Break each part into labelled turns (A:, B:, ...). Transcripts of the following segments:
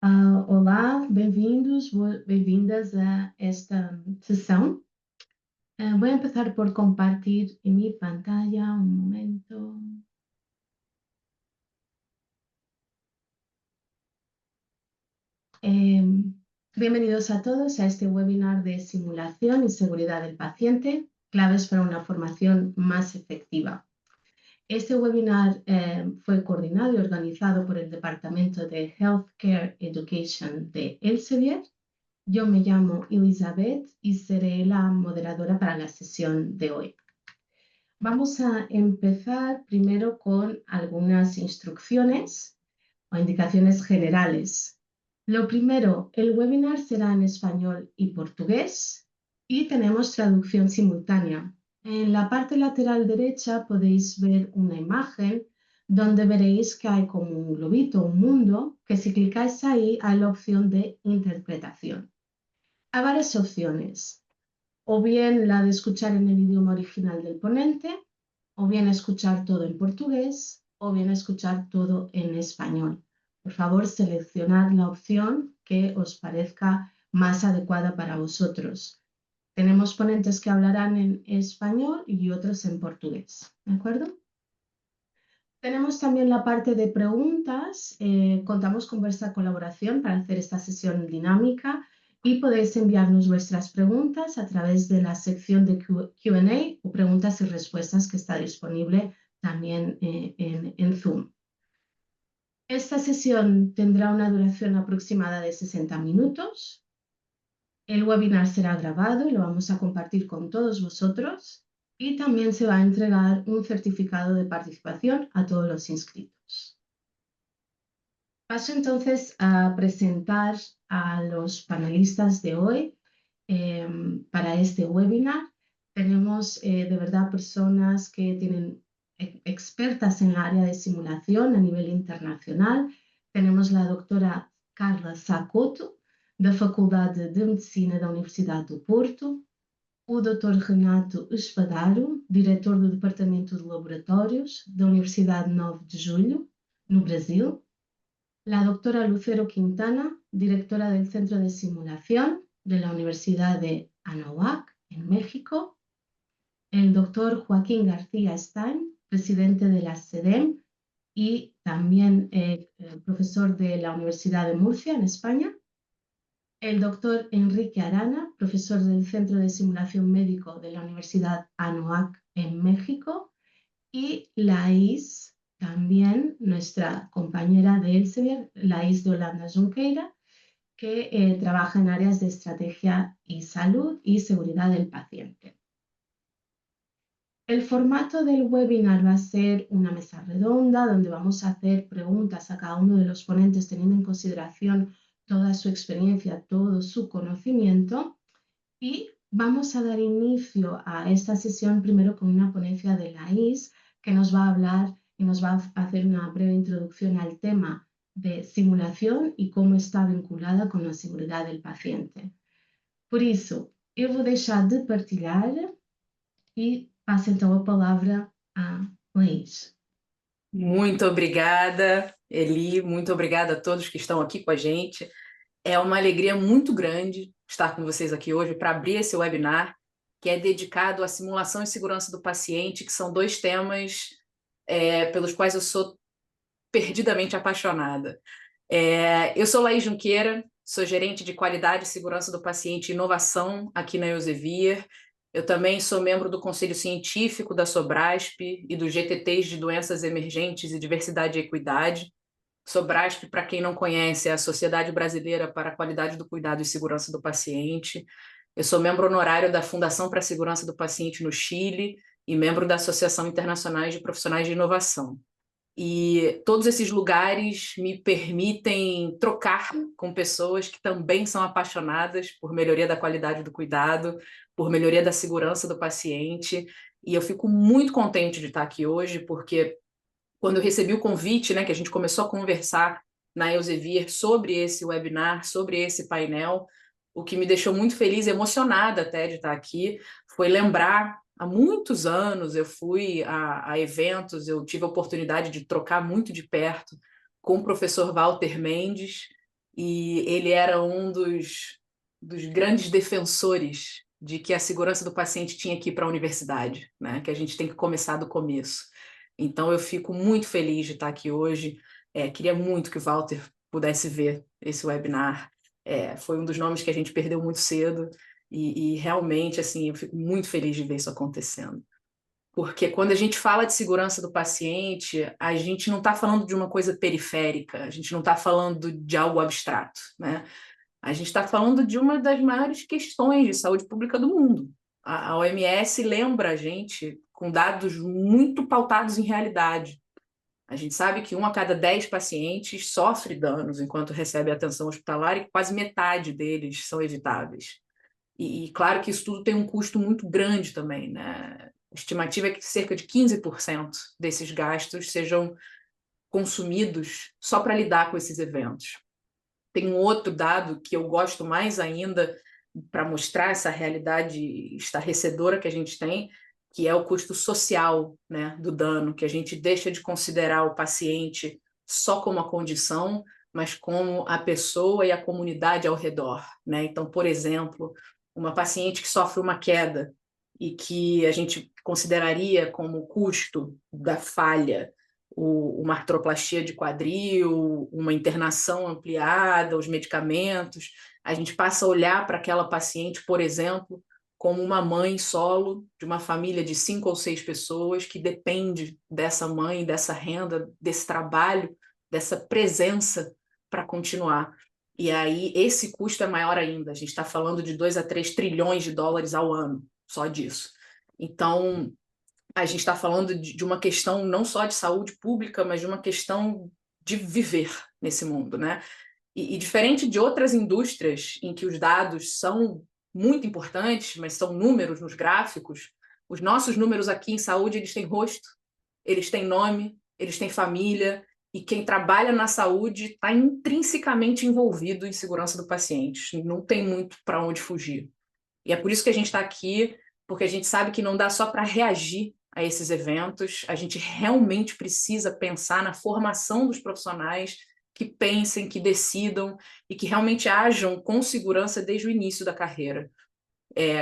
A: Olá, bem-vindos, bem-vindas a esta sessão. Voy a empezar por compartir mi pantalla, un momento. Eh, Bienvenidos a todos a este webinar de simulación y seguridad del paciente, claves para una formación más efectiva. Este webinar fue coordinado y organizado por el Departamento de Healthcare Education de Elsevier. Yo me llamo Elizabeth y seré la moderadora para la sesión de hoy. Vamos a empezar primero con algunas instrucciones o indicaciones generales. Lo primero, el webinar será en español y portugués y tenemos traducción simultánea. En la parte lateral derecha podéis ver una imagen donde veréis que hay como un globito, un mundo, que si clicáis ahí hay la opción de interpretación. Hay varias opciones, o bien la de escuchar en el idioma original del ponente, o bien escuchar todo en portugués, o bien escuchar todo en español. Por favor, seleccionad la opción que os parezca más adecuada para vosotros. Tenemos ponentes que hablarán en español y otros en portugués, ¿de acuerdo? Tenemos también la parte de preguntas. Contamos con vuestra colaboración para hacer esta sesión dinámica y podéis enviarnos vuestras preguntas a través de la sección de Q&A o preguntas y respuestas que está disponible también en Zoom. Esta sesión tendrá una duración aproximada de 60 minutos. El webinar será grabado y lo vamos a compartir con todos vosotros. Y también se va a entregar un certificado de participación a todos los inscritos. Paso entonces a presentar a los panelistas de hoy para este webinar. Tenemos de verdad personas que tienen expertas en el área de simulación a nivel internacional. Tenemos la doctora Carla Sacoto, da Faculdade de Medicina da Universidade do Porto, o Dr. Renato Espadaro, diretor do Departamento de Laboratórios da Universidade 9 de Julho, no Brasil, la doctora Lucero Quintana, directora del Centro de Simulación de la Universidad de Anáhuac, en México, el doctor Joaquín García Stein, presidente de la SEDEM y también profesor de la Universidad de Murcia, en España, el doctor Enrique Arana, profesor del Centro de Simulación Médico de la Universidad Anáhuac, en México, y Laís, también nuestra compañera de Elsevier, Laís de Holanda Junqueira, que trabaja en áreas de estrategia y salud y seguridad del paciente. El formato del webinar va a ser una mesa redonda donde vamos a hacer preguntas a cada uno de los ponentes teniendo en consideración toda su experiencia, todo su conocimiento, y vamos a dar inicio a esta sesión primero con una ponencia de Laís que nos va a hablar y nos va a hacer una breve introducción al tema de simulación y cómo está vinculada con la seguridad del paciente. Por isso, eu vou deixar de partilhar e passo então a palavra a Laís.
B: Muito obrigada, Eli, muito obrigada a todos que estão aqui com a gente. É uma alegria muito grande estar com vocês aqui hoje para abrir esse webinar, que é dedicado à simulação e segurança do paciente, que são dois temas pelos quais eu sou perdidamente apaixonada. Eu sou Laís Junqueira, sou gerente de qualidade e segurança do paciente e inovação aqui na Elsevier. Eu também sou membro do Conselho Científico da Sobrasp e dos GTTs de Doenças Emergentes e Diversidade e Equidade. Sobrasp, para quem não conhece, é a Sociedade Brasileira para a Qualidade do Cuidado e Segurança do Paciente. Eu sou membro honorário da Fundação para a Segurança do Paciente no Chile e membro da Associação Internacional de Profissionais de Inovação. E todos esses lugares me permitem trocar com pessoas que também são apaixonadas por melhoria da qualidade do cuidado, por melhoria da segurança do paciente. E eu fico muito contente de estar aqui hoje, porque quando eu recebi o convite, né, que a gente começou a conversar na Elsevier sobre esse webinar, sobre esse painel, o que me deixou muito feliz e emocionada até de estar aqui foi lembrar, há muitos anos eu fui a eventos, eu tive a oportunidade de trocar muito de perto com o professor Walter Mendes, e ele era um dos grandes defensores de que a segurança do paciente tinha que ir para a universidade, né? Que a gente tem que começar do começo. Então, eu fico muito feliz de estar aqui hoje. Queria muito que o Walter pudesse ver esse webinar. Foi um dos nomes que a gente perdeu muito cedo e realmente, assim, eu fico muito feliz de ver isso acontecendo. Porque quando a gente fala de segurança do paciente, a gente não está falando de uma coisa periférica, a gente não está falando de algo abstrato, né? A gente está falando de uma das maiores questões de saúde pública do mundo. A OMS lembra a gente com dados muito pautados em realidade. A gente sabe que 1 a cada 10 pacientes sofre danos enquanto recebe atenção hospitalar e quase metade deles são evitáveis. E claro que isso tudo tem um custo muito grande também, né? A estimativa é que cerca de 15% desses gastos sejam consumidos só para lidar com esses eventos. Tem um outro dado que eu gosto mais ainda para mostrar essa realidade estarrecedora que a gente tem, que é o custo social, né, do dano, que a gente deixa de considerar o paciente só como a condição, mas como a pessoa e a comunidade ao redor, né? Então, por exemplo, uma paciente que sofre uma queda e que a gente consideraria como custo da falha uma artroplastia de quadril, uma internação ampliada, os medicamentos, a gente passa a olhar para aquela paciente, por exemplo, como uma mãe solo de uma família de 5 ou 6 pessoas que depende dessa mãe, dessa renda, desse trabalho, dessa presença para continuar. E aí esse custo é maior ainda. A gente está falando de 2 a 3 trilhões de dólares ao ano, só disso. Então, a gente está falando de uma questão não só de saúde pública, mas de uma questão de viver nesse mundo, né? E diferente de outras indústrias em que os dados são muito importantes, mas são números nos gráficos, os nossos números aqui em saúde, eles têm rosto, eles têm nome, eles têm família, e quem trabalha na saúde está intrinsecamente envolvido em segurança do paciente, não tem muito para onde fugir. E é por isso que a gente está aqui, porque a gente sabe que não dá só para reagir a esses eventos, a gente realmente precisa pensar na formação dos profissionais que pensem, que decidam e que realmente ajam com segurança desde o início da carreira.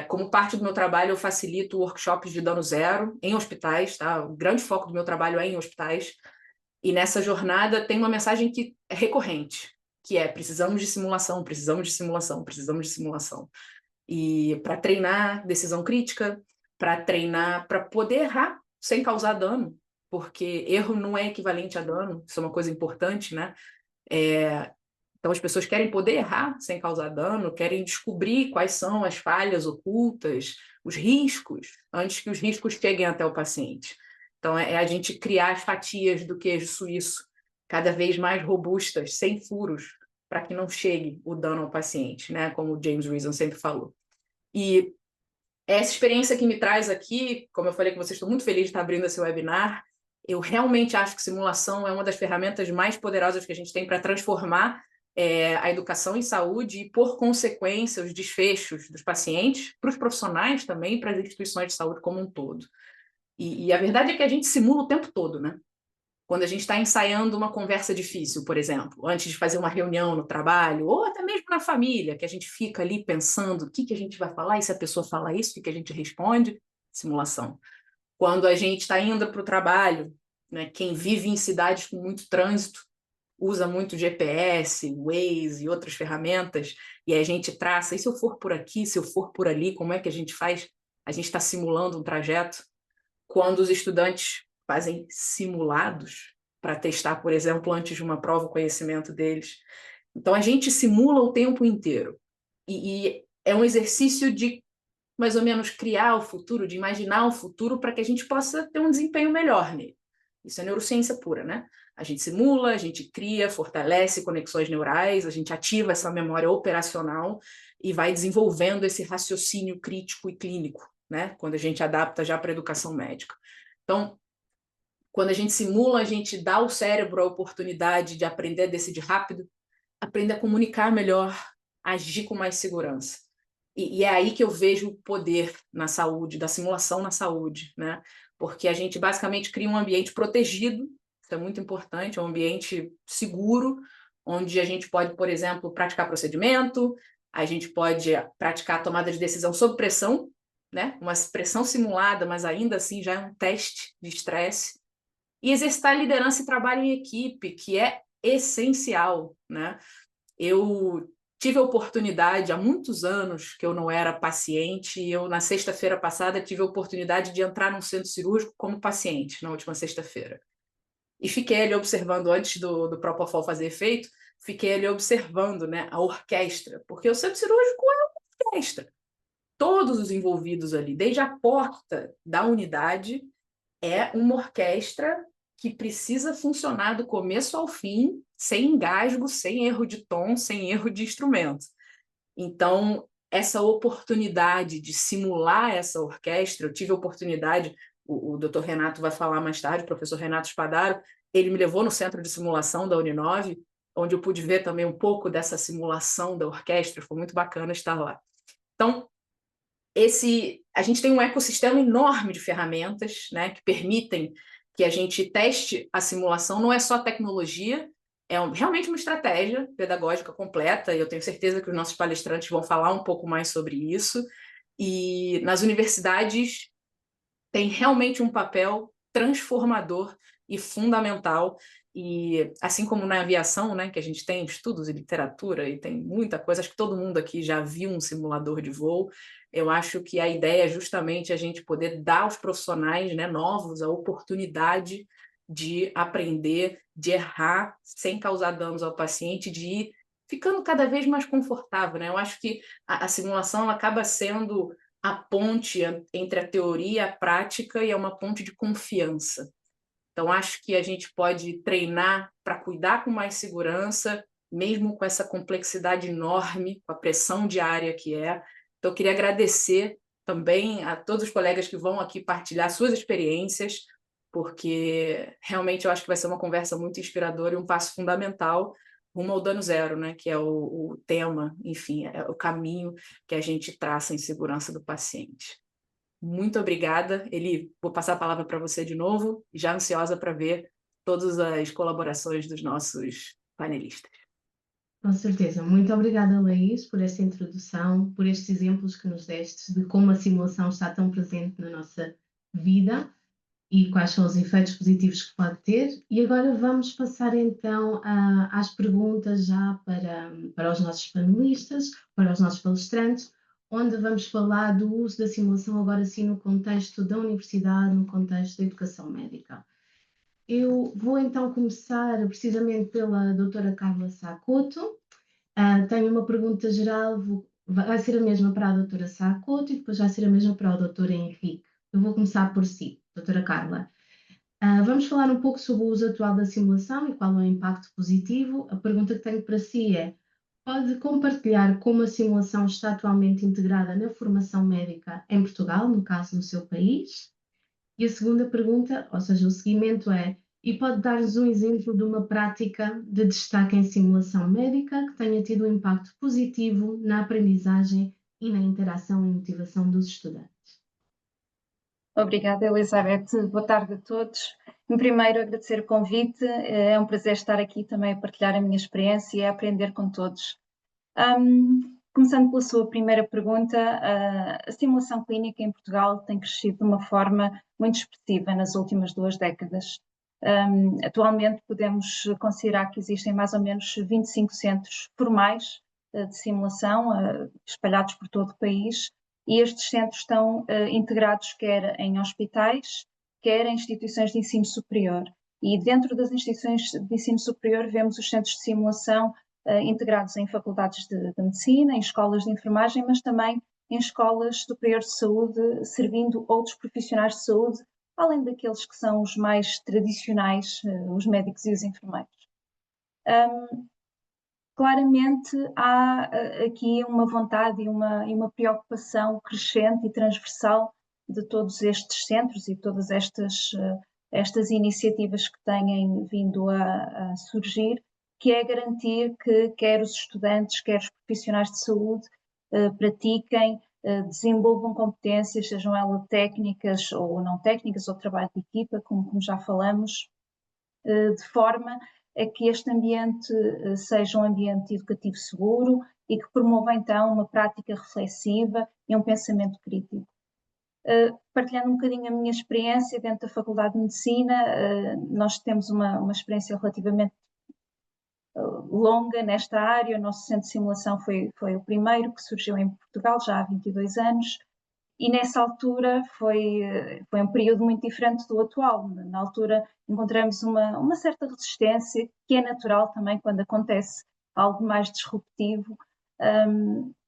B: Como parte do meu trabalho, eu facilito workshops de dano zero em hospitais, tá? O grande foco do meu trabalho é em hospitais, e nessa jornada tem uma mensagem que é recorrente, que é: precisamos de simulação, precisamos de simulação, precisamos de simulação. E para treinar decisão crítica, para treinar, para poder errar sem causar dano, porque erro não é equivalente a dano, isso é uma coisa importante, né? Então as pessoas querem poder errar sem causar dano, querem descobrir quais são as falhas ocultas, os riscos, antes que os riscos cheguem até o paciente. Então é a gente criar as fatias do queijo suíço cada vez mais robustas, sem furos, para que não chegue o dano ao paciente, né? Como o James Reason sempre falou. E essa experiência que me traz aqui, como eu falei com vocês, estou muito feliz de estar abrindo esse webinar. Eu realmente acho que simulação é uma das ferramentas mais poderosas que a gente tem para transformar a educação em saúde e, por consequência, os desfechos dos pacientes, para os profissionais também, para as instituições de saúde como um todo. E a verdade é que a gente simula o tempo todo, né? Quando a gente está ensaiando uma conversa difícil, por exemplo, antes de fazer uma reunião no trabalho, ou até mesmo na família, que a gente fica ali pensando o que a gente vai falar, e se a pessoa fala isso, o que a gente responde? Simulação. Quando a gente está indo para o trabalho, né, quem vive em cidades com muito trânsito, usa muito GPS, Waze e outras ferramentas, e a gente traça: e se eu for por aqui, se eu for por ali, como é que a gente faz? A gente está simulando um trajeto. Quando os estudantes fazem simulados para testar, por exemplo, antes de uma prova, o conhecimento deles. Então, a gente simula o tempo inteiro. E é um exercício de, mais ou menos, criar o futuro, de imaginar o futuro para que a gente possa ter um desempenho melhor nele. Isso é neurociência pura, né? A gente simula, a gente cria, fortalece conexões neurais, a gente ativa essa memória operacional e vai desenvolvendo esse raciocínio crítico e clínico, né? Quando a gente adapta já para a educação médica. Então, quando a gente simula, a gente dá ao cérebro a oportunidade de aprender a decidir rápido, aprender a comunicar melhor, agir com mais segurança. E é aí que eu vejo o poder na saúde, da simulação na saúde, né? Porque a gente basicamente cria um ambiente protegido, isso é muito importante, um ambiente seguro, onde a gente pode, por exemplo, praticar procedimento, a gente pode praticar tomada de decisão sob pressão, né? Uma pressão simulada, mas ainda assim já é um teste de estresse, e exercitar liderança e trabalho em equipe, que é essencial, né? Eu tive a oportunidade, há muitos anos que eu não era paciente, e eu, na sexta-feira passada, tive a oportunidade de entrar num centro cirúrgico como paciente, na última sexta-feira. E fiquei ali observando, antes do Propofol fazer efeito, fiquei ali observando, né, a orquestra, porque o centro cirúrgico é uma orquestra. Todos os envolvidos ali, desde a porta da unidade, é uma orquestra que precisa funcionar do começo ao fim, sem engasgo, sem erro de tom, sem erro de instrumento. Então, essa oportunidade de simular essa orquestra, eu tive a oportunidade, o Dr. Renato vai falar mais tarde, o professor Renato Spadaro, ele me levou no centro de simulação da Uninove, onde eu pude ver também um pouco dessa simulação da orquestra, foi muito bacana estar lá. Então, a gente tem um ecossistema enorme de ferramentas, né, que permitem que a gente teste a simulação. Não é só tecnologia, realmente uma estratégia pedagógica completa, e eu tenho certeza que os nossos palestrantes vão falar um pouco mais sobre isso. E nas universidades tem realmente um papel transformador e fundamental. E assim como na aviação, né, que a gente tem estudos e literatura e tem muita coisa, acho que todo mundo aqui já viu um simulador de voo. Eu acho que a ideia é justamente a gente poder dar aos profissionais, né, novos, a oportunidade de aprender, de errar sem causar danos ao paciente, de ir ficando cada vez mais confortável, né? Eu acho que a simulação ela acaba sendo a ponte entre a teoria e a prática, e é uma ponte de confiança. Então, acho que a gente pode treinar para cuidar com mais segurança, mesmo com essa complexidade enorme, com a pressão diária que é. Então, eu queria agradecer também a todos os colegas que vão aqui partilhar suas experiências, porque realmente eu acho que vai ser uma conversa muito inspiradora e um passo fundamental rumo ao dano zero, né? Que é o tema, enfim, é o caminho que a gente traça em segurança do paciente. Muito obrigada. Eli, vou passar a palavra para você de novo, já ansiosa para ver todas as colaborações dos nossos panelistas.
A: Com certeza. Muito obrigada, Laís, por esta introdução, por estes exemplos que nos deste de como a simulação está tão presente na nossa vida e quais são os efeitos positivos que pode ter. E agora vamos passar então às perguntas já para os nossos panelistas, para os nossos palestrantes, onde vamos falar do uso da simulação agora sim no contexto da universidade, no contexto da educação médica. Eu vou então começar precisamente pela doutora Carla Sacoto. Tenho uma pergunta geral, vai ser a mesma para a doutora Sacoto e depois vai ser a mesma para o doutor Henrique. Eu vou começar por si, doutora Carla. Vamos falar um pouco sobre o uso atual da simulação e qual é o impacto positivo. A pergunta que tenho para si é: pode compartilhar como a simulação está atualmente integrada na formação médica em Portugal, no caso no seu país? E a segunda pergunta, ou seja, o seguimento é: e pode dar-nos um exemplo de uma prática de destaque em simulação médica que tenha tido um impacto positivo na aprendizagem e na interação e motivação dos estudantes?
C: Obrigada, Elizabeth. Boa tarde a todos. Em primeiro, agradecer o convite. É um prazer estar aqui também a partilhar a minha experiência e a aprender com todos. Começando pela sua primeira pergunta, a simulação clínica em Portugal tem crescido de uma forma muito expressiva nas últimas 2 décadas. Atualmente podemos considerar que existem mais ou menos 25 centros formais de simulação espalhados por todo o país, e estes centros estão integrados quer em hospitais, quer em instituições de ensino superior. E dentro das instituições de ensino superior vemos os centros de simulação integrados em faculdades de medicina, em escolas de enfermagem, mas também em escolas superiores de saúde, servindo outros profissionais de saúde, além daqueles que são os mais tradicionais, os médicos e os enfermeiros. Claramente há aqui uma vontade e uma preocupação crescente e transversal de todos estes centros e todas estas iniciativas que têm vindo a surgir, que é garantir que quer os estudantes, quer os profissionais de saúde pratiquem, desenvolvam competências, sejam elas técnicas ou não técnicas, ou trabalho de equipa, como já falamos, de forma é que este ambiente seja um ambiente educativo seguro e que promova então uma prática reflexiva e um pensamento crítico. Partilhando um bocadinho a minha experiência dentro da Faculdade de Medicina, nós temos uma experiência relativamente longa nesta área. O nosso centro de simulação foi o primeiro que surgiu em Portugal, já há 22 anos, e nessa altura foi um período muito diferente do atual. Na altura encontramos uma certa resistência, que é natural também quando acontece algo mais disruptivo,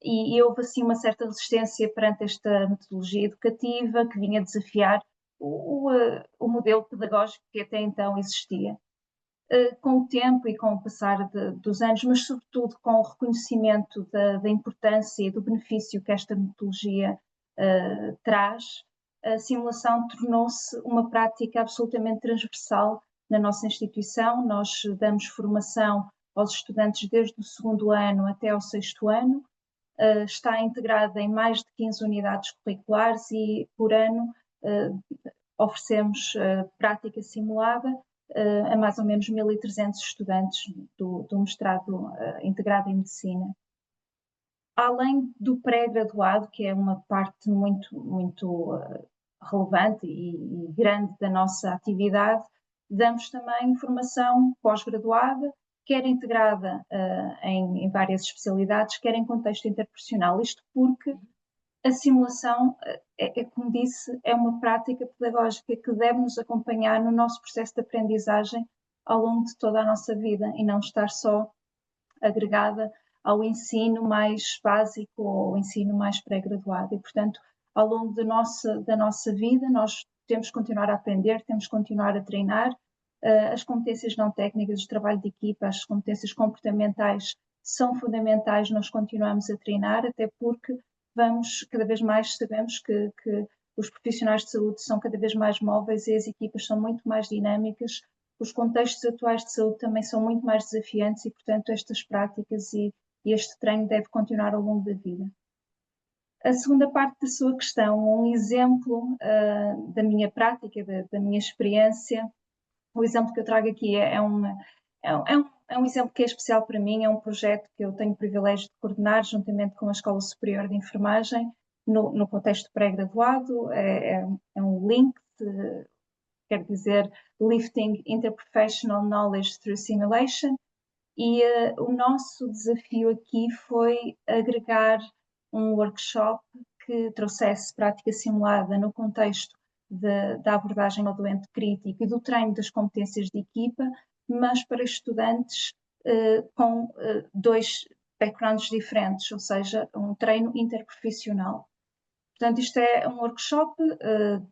C: e houve assim uma certa resistência perante esta metodologia educativa que vinha desafiar o modelo pedagógico que até então existia. Com o tempo e com o passar dos anos, mas sobretudo com o reconhecimento da importância e do benefício que esta metodologia traz, a simulação tornou-se uma prática absolutamente transversal na nossa instituição. Nós damos formação aos estudantes desde o 2º ano até ao 6º ano, está integrada em mais de 15 unidades curriculares e por ano oferecemos prática simulada a mais ou menos 1.300 estudantes do mestrado integrado em Medicina. Além do pré-graduado, que é uma parte muito relevante e grande da nossa atividade, damos também formação pós-graduada, quer integrada em várias especialidades, quer em contexto interprofissional. Isto porque a simulação, como disse, é uma prática pedagógica que deve nos acompanhar no nosso processo de aprendizagem ao longo de toda a nossa vida e não estar só agregada ao ensino mais básico ou ao ensino mais pré-graduado. E, portanto, ao longo da nossa vida, nós temos que continuar a aprender, temos que continuar a treinar. As competências não técnicas, o trabalho de equipa, as competências comportamentais são fundamentais, nós continuamos a treinar, até porque cada vez mais sabemos que os profissionais de saúde são cada vez mais móveis e as equipas são muito mais dinâmicas, os contextos atuais de saúde também são muito mais desafiantes e, portanto, estas práticas e este treino deve continuar ao longo da vida. A segunda parte da sua questão, um exemplo da minha prática, da minha experiência, o exemplo que eu trago aqui é um exemplo que é especial para mim, é um projeto que eu tenho o privilégio de coordenar juntamente com a Escola Superior de Enfermagem, no contexto pré-graduado. É um link, quer dizer, Lifting Interprofessional Knowledge Through Simulation, e o nosso desafio aqui foi agregar um workshop que trouxesse prática simulada no contexto da abordagem ao doente crítico e do treino das competências de equipa, mas para estudantes com 2 backgrounds diferentes, ou seja, um treino interprofissional. Portanto, isto é um workshop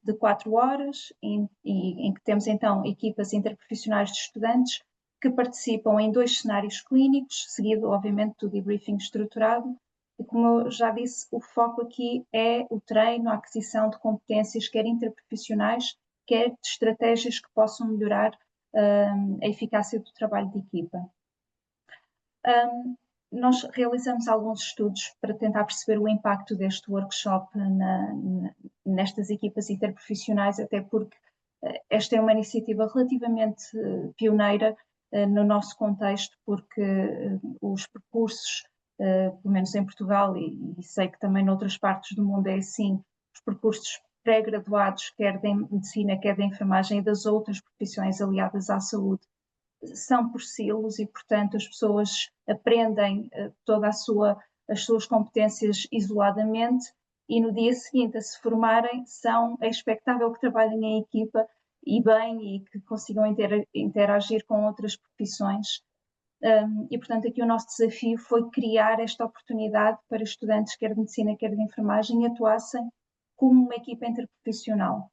C: de 4 horas em que temos então equipas interprofissionais de estudantes que participam em 2 cenários clínicos, seguido obviamente do debriefing estruturado. E como eu já disse, o foco aqui é o treino, a aquisição de competências, quer interprofissionais, quer de estratégias que possam melhorar a eficácia do trabalho de equipa. Nós realizamos alguns estudos para tentar perceber o impacto deste workshop nestas equipas interprofissionais, até porque esta é uma iniciativa relativamente pioneira no nosso contexto, porque os percursos, pelo menos em Portugal, e sei que também noutras partes do mundo é assim, os percursos pré-graduados, quer da medicina, quer da enfermagem e das outras profissões aliadas à saúde, são por silos e, portanto, as pessoas aprendem todas as suas competências isoladamente e no dia seguinte a se formarem é expectável que trabalhem em equipa e bem e que consigam interagir com outras profissões. E, portanto, aqui o nosso desafio foi criar esta oportunidade para estudantes, quer de medicina, quer de enfermagem, atuassem como uma equipa interprofissional,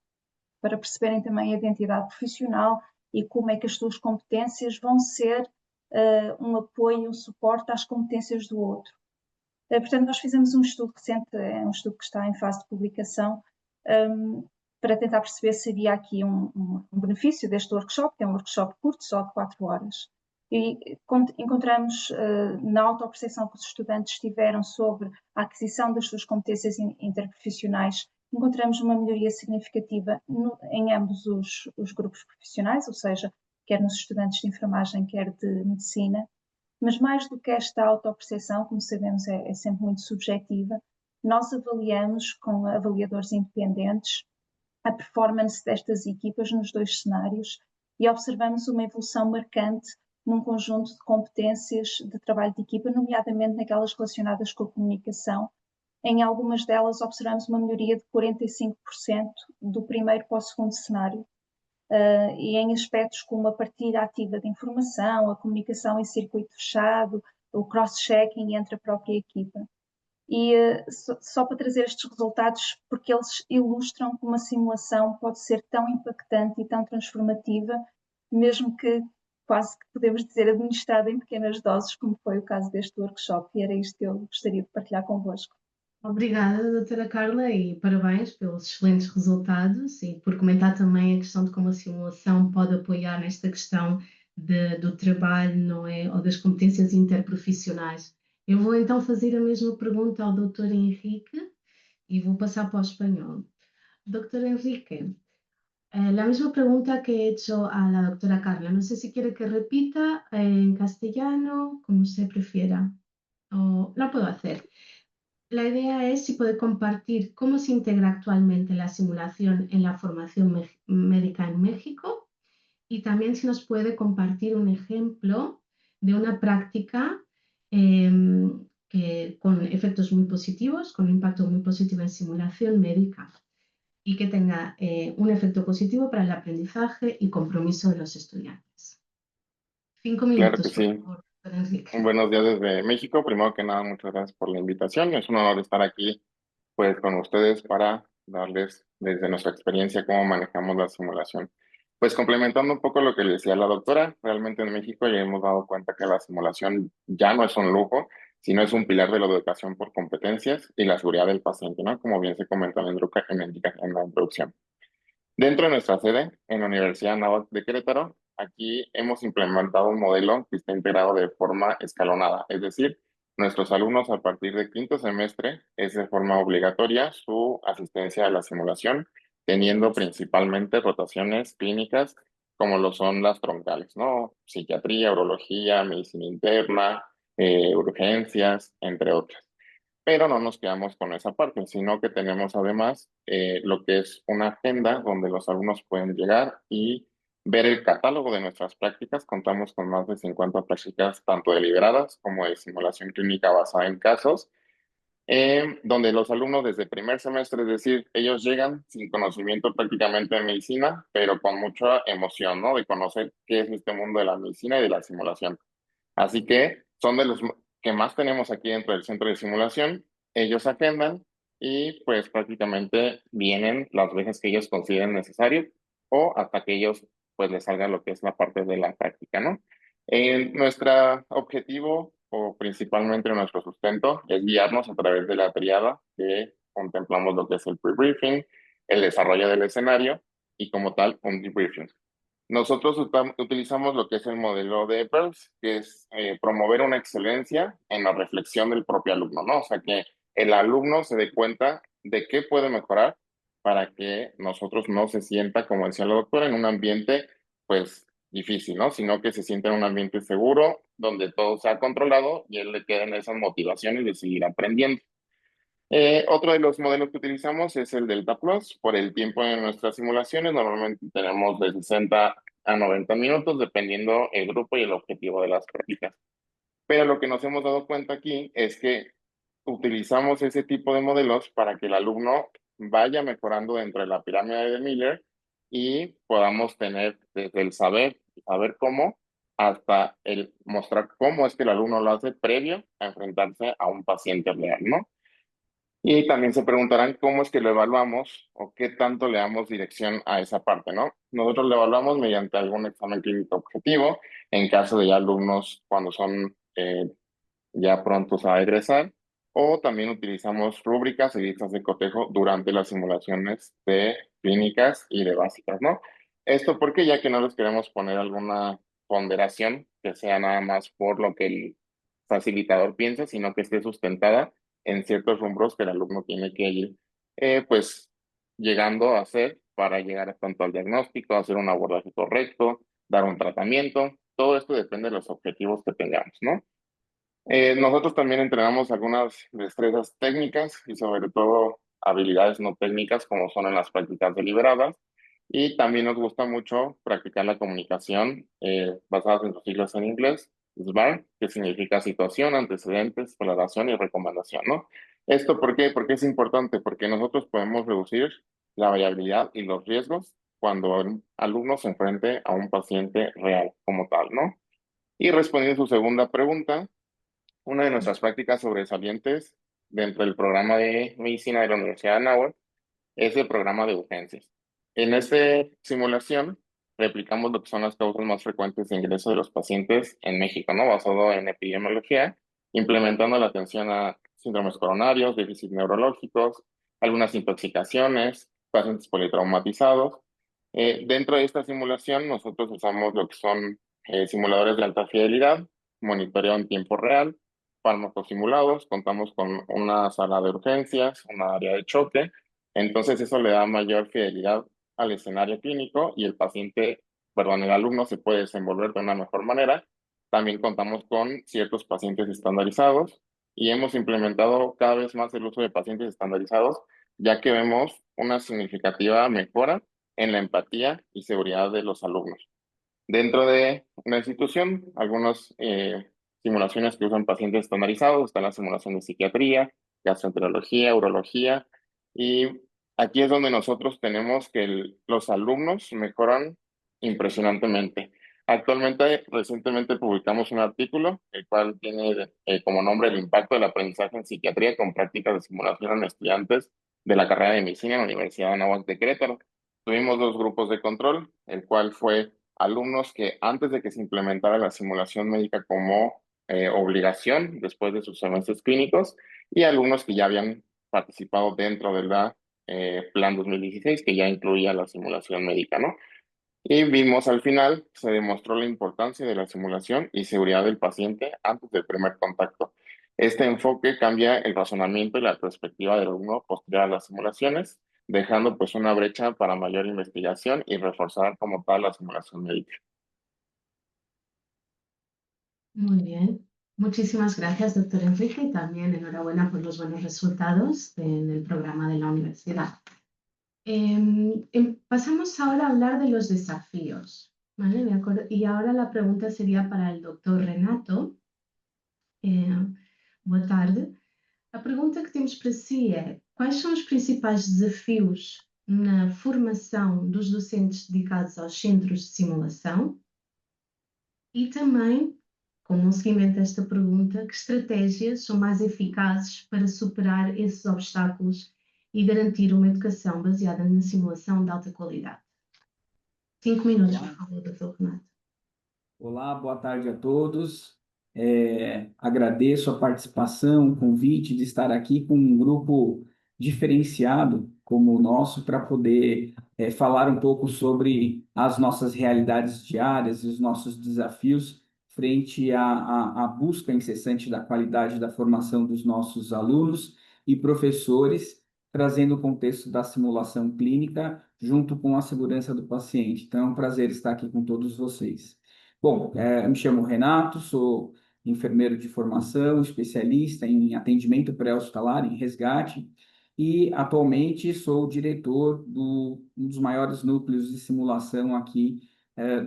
C: para perceberem também a identidade profissional e como é que as suas competências vão ser um apoio, um suporte às competências do outro. Portanto, nós fizemos um estudo recente, é um estudo que está em fase de publicação, para tentar perceber se havia aqui um benefício deste workshop, que é um workshop curto, só de 4 horas. E encontramos na autopercepção que os estudantes tiveram sobre a aquisição das suas competências interprofissionais, encontramos uma melhoria significativa em ambos os grupos profissionais, ou seja, quer nos estudantes de enfermagem, quer de medicina. Mas mais do que esta autoperceção, como sabemos, é sempre muito subjetiva, nós avaliamos com avaliadores independentes a performance destas equipas nos dois cenários e observamos uma evolução marcante num conjunto de competências de trabalho de equipa, nomeadamente naquelas relacionadas com a comunicação. Em algumas delas observamos uma melhoria de 45% do primeiro para o segundo cenário, e em aspectos como a partilha ativa de informação, a comunicação em circuito fechado, o cross-checking entre a própria equipa. E só para trazer estes resultados, porque eles ilustram como a simulação pode ser tão impactante e tão transformativa, mesmo que quase que podemos dizer administrada em pequenas doses, como foi o caso deste workshop, e era isto que eu gostaria de partilhar convosco.
A: Obrigada, doutora Carla, e parabéns pelos excelentes resultados e por comentar também a questão de como a simulação pode apoiar nesta questão do trabalho, não é, ou das competências interprofissionais. Eu vou então fazer a mesma pergunta ao doutor Henrique y voy a pasar por español. Doctor Enrique, la misma pregunta que he hecho a la doctora Carla. No sé si quiere que repita en castellano, como usted prefiera. O la puedo hacer. La idea es si puede compartir cómo se integra actualmente la simulación en la formación médica en México y también si nos puede compartir un ejemplo de una práctica con efectos muy positivos, con un impacto muy positivo en simulación médica y que tenga un efecto positivo para el aprendizaje y compromiso de los estudiantes. 5
D: Claro que
A: minutos, por
D: sí.
A: favor, doctor Enrique.
D: Buenos días desde México. Primero que nada, muchas gracias por la invitación. Es un honor estar aquí, pues, con ustedes para darles desde nuestra experiencia cómo manejamos la simulación. Pues complementando un poco lo que le decía la doctora, realmente en México ya hemos dado cuenta que la simulación ya no es un lujo, sino es un pilar de la educación por competencias y la seguridad del paciente, ¿no? Como bien se comentó en la introducción. Dentro de nuestra sede, en la Universidad Anáhuac de Querétaro, aquí hemos implementado un modelo que está integrado de forma escalonada, es decir, nuestros alumnos a partir de quinto semestre es de forma obligatoria su asistencia a la simulación, teniendo principalmente rotaciones clínicas como lo son las troncales, ¿no? Psiquiatría, urología, medicina interna, urgencias, entre otras. Pero no nos quedamos con esa parte, sino que tenemos además lo que es una agenda donde los alumnos pueden llegar y ver el catálogo de nuestras prácticas. Contamos con más de 50 prácticas, tanto deliberadas como de simulación clínica basada en casos, donde los alumnos desde primer semestre, es decir, ellos llegan sin conocimiento prácticamente de medicina, pero con mucha emoción, ¿no? De conocer qué es este mundo de la medicina y de la simulación. Así que son de los que más tenemos aquí dentro del centro de simulación. Ellos agendan y pues prácticamente vienen las veces que ellos consideren necesario o hasta que ellos pues les salga lo que es la parte de la práctica, ¿no? Nuestro objetivo o principalmente nuestro sustento es guiarnos a través de la triada que contemplamos lo que es el pre-briefing, el desarrollo del escenario y como tal un debriefing. Nosotros utilizamos lo que es el modelo de PERLS, que es promover una excelencia en la reflexión del propio alumno, ¿no? O sea, que el alumno se dé cuenta de qué puede mejorar para que nosotros no se sienta, como decía la doctora, en un ambiente, pues, difícil, ¿no? Sino que se sienta en un ambiente seguro, donde todo sea controlado y él le queden esas motivaciones de seguir aprendiendo. Otro de los modelos que utilizamos es el Delta Plus. Por el tiempo de nuestras simulaciones, normalmente tenemos de 60 a 90 minutos, dependiendo el grupo y el objetivo de las prácticas. Pero lo que nos hemos dado cuenta aquí es que utilizamos ese tipo de modelos para que el alumno vaya mejorando dentro de la pirámide de Miller y podamos tener desde el saber cómo, hasta el mostrar cómo es que el alumno lo hace previo a enfrentarse a un paciente real, ¿no? Y también se preguntarán cómo es que lo evaluamos o qué tanto le damos dirección a esa parte, ¿no? Nosotros lo evaluamos mediante algún examen clínico objetivo, en caso de ya alumnos cuando son ya prontos a egresar, o también utilizamos rúbricas y listas de cotejo durante las simulaciones de clínicas y de básicas, ¿no? Esto porque ya que no les queremos poner alguna ponderación que sea nada más por lo que el facilitador piensa, sino que esté sustentada en ciertos rumbros que el alumno tiene que ir, pues, llegando a hacer para llegar tanto al diagnóstico, hacer un abordaje correcto, dar un tratamiento. Todo esto depende de los objetivos que tengamos, ¿no? Nosotros también entrenamos algunas destrezas técnicas y sobre todo habilidades no técnicas como son en las prácticas deliberadas. Y también nos gusta mucho practicar la comunicación basadas en sus siglas en inglés, SBAR, que significa situación, antecedentes, valoración y recomendación, ¿no? ¿Esto por qué? Porque es importante, porque nosotros podemos reducir la variabilidad y los riesgos cuando un alumno se enfrente a un paciente real como tal, ¿no? Y respondiendo a su segunda pregunta, una de nuestras prácticas sobresalientes dentro del programa de medicina de la Universidad de Anáhuac es el programa de urgencias. En esta simulación replicamos lo que son las causas más frecuentes de ingreso de los pacientes en México, ¿no? Basado en epidemiología, implementando la atención a síndromes coronarios, déficits neurológicos, algunas intoxicaciones, pacientes politraumatizados. Dentro de esta simulación, nosotros usamos lo que son simuladores de alta fidelidad, monitoreo en tiempo real, fármacos simulados, contamos con una sala de urgencias, una área de choque. Entonces eso le da mayor fidelidad al escenario clínico y el paciente, perdón, el alumno se puede desenvolver de una mejor manera. También contamos con ciertos pacientes estandarizados y hemos implementado cada vez más el uso de pacientes estandarizados, ya que vemos una significativa mejora en la empatía y seguridad de los alumnos. Dentro de una institución, algunas simulaciones que usan pacientes estandarizados, está la simulación de psiquiatría, gastroenterología, urología, y aquí es donde nosotros tenemos que los alumnos mejoran impresionantemente. Actualmente, recientemente publicamos un artículo, el cual tiene como nombre el impacto del aprendizaje en psiquiatría con prácticas de simulación en estudiantes de la carrera de medicina en la Universidad de Anáhuac de Querétaro. Tuvimos dos grupos de control, el cual fue alumnos que antes de que se implementara la simulación médica como obligación después de sus semestres clínicos y alumnos que ya habían participado dentro de la Plan 2016 que ya incluía la simulación médica, ¿no? Y vimos al final, se demostró la importancia de la simulación y seguridad del paciente antes del primer contacto. Este enfoque cambia el razonamiento y la perspectiva del alumno posterior a las simulaciones, dejando pues una brecha para mayor investigación y reforzar como tal la simulación médica.
A: Muy bien. Muchísimas gracias, doctor Enrique, y también enhorabuena por los buenos resultados en el programa de la universidad. Pasamos ahora a hablar de los desafíos, ¿vale? Y ahora la pregunta sería para el doctor Renato. Boa tarde. A pergunta que temos para si é: quais são os principais desafios na formação dos docentes dedicados aos centros de simulação? E também, como um seguimento desta pergunta, que estratégias são mais eficazes para superar esses obstáculos e garantir uma educação baseada na simulação de alta qualidade? 5 minutos, por favor, Dr. Renato.
E: Olá, boa tarde a todos. Agradeço a participação, o convite de estar aqui com um grupo diferenciado como o nosso para poder falar um pouco sobre as nossas realidades diárias e os nossos desafios frente à busca incessante da qualidade da formação dos nossos alunos e professores, trazendo o contexto da simulação clínica junto com a segurança do paciente. Então, é um prazer estar aqui com todos vocês. Bom, eu me chamo Renato, sou enfermeiro de formação, especialista em atendimento pré-hospitalar, em resgate, e atualmente sou diretor um dos maiores núcleos de simulação aqui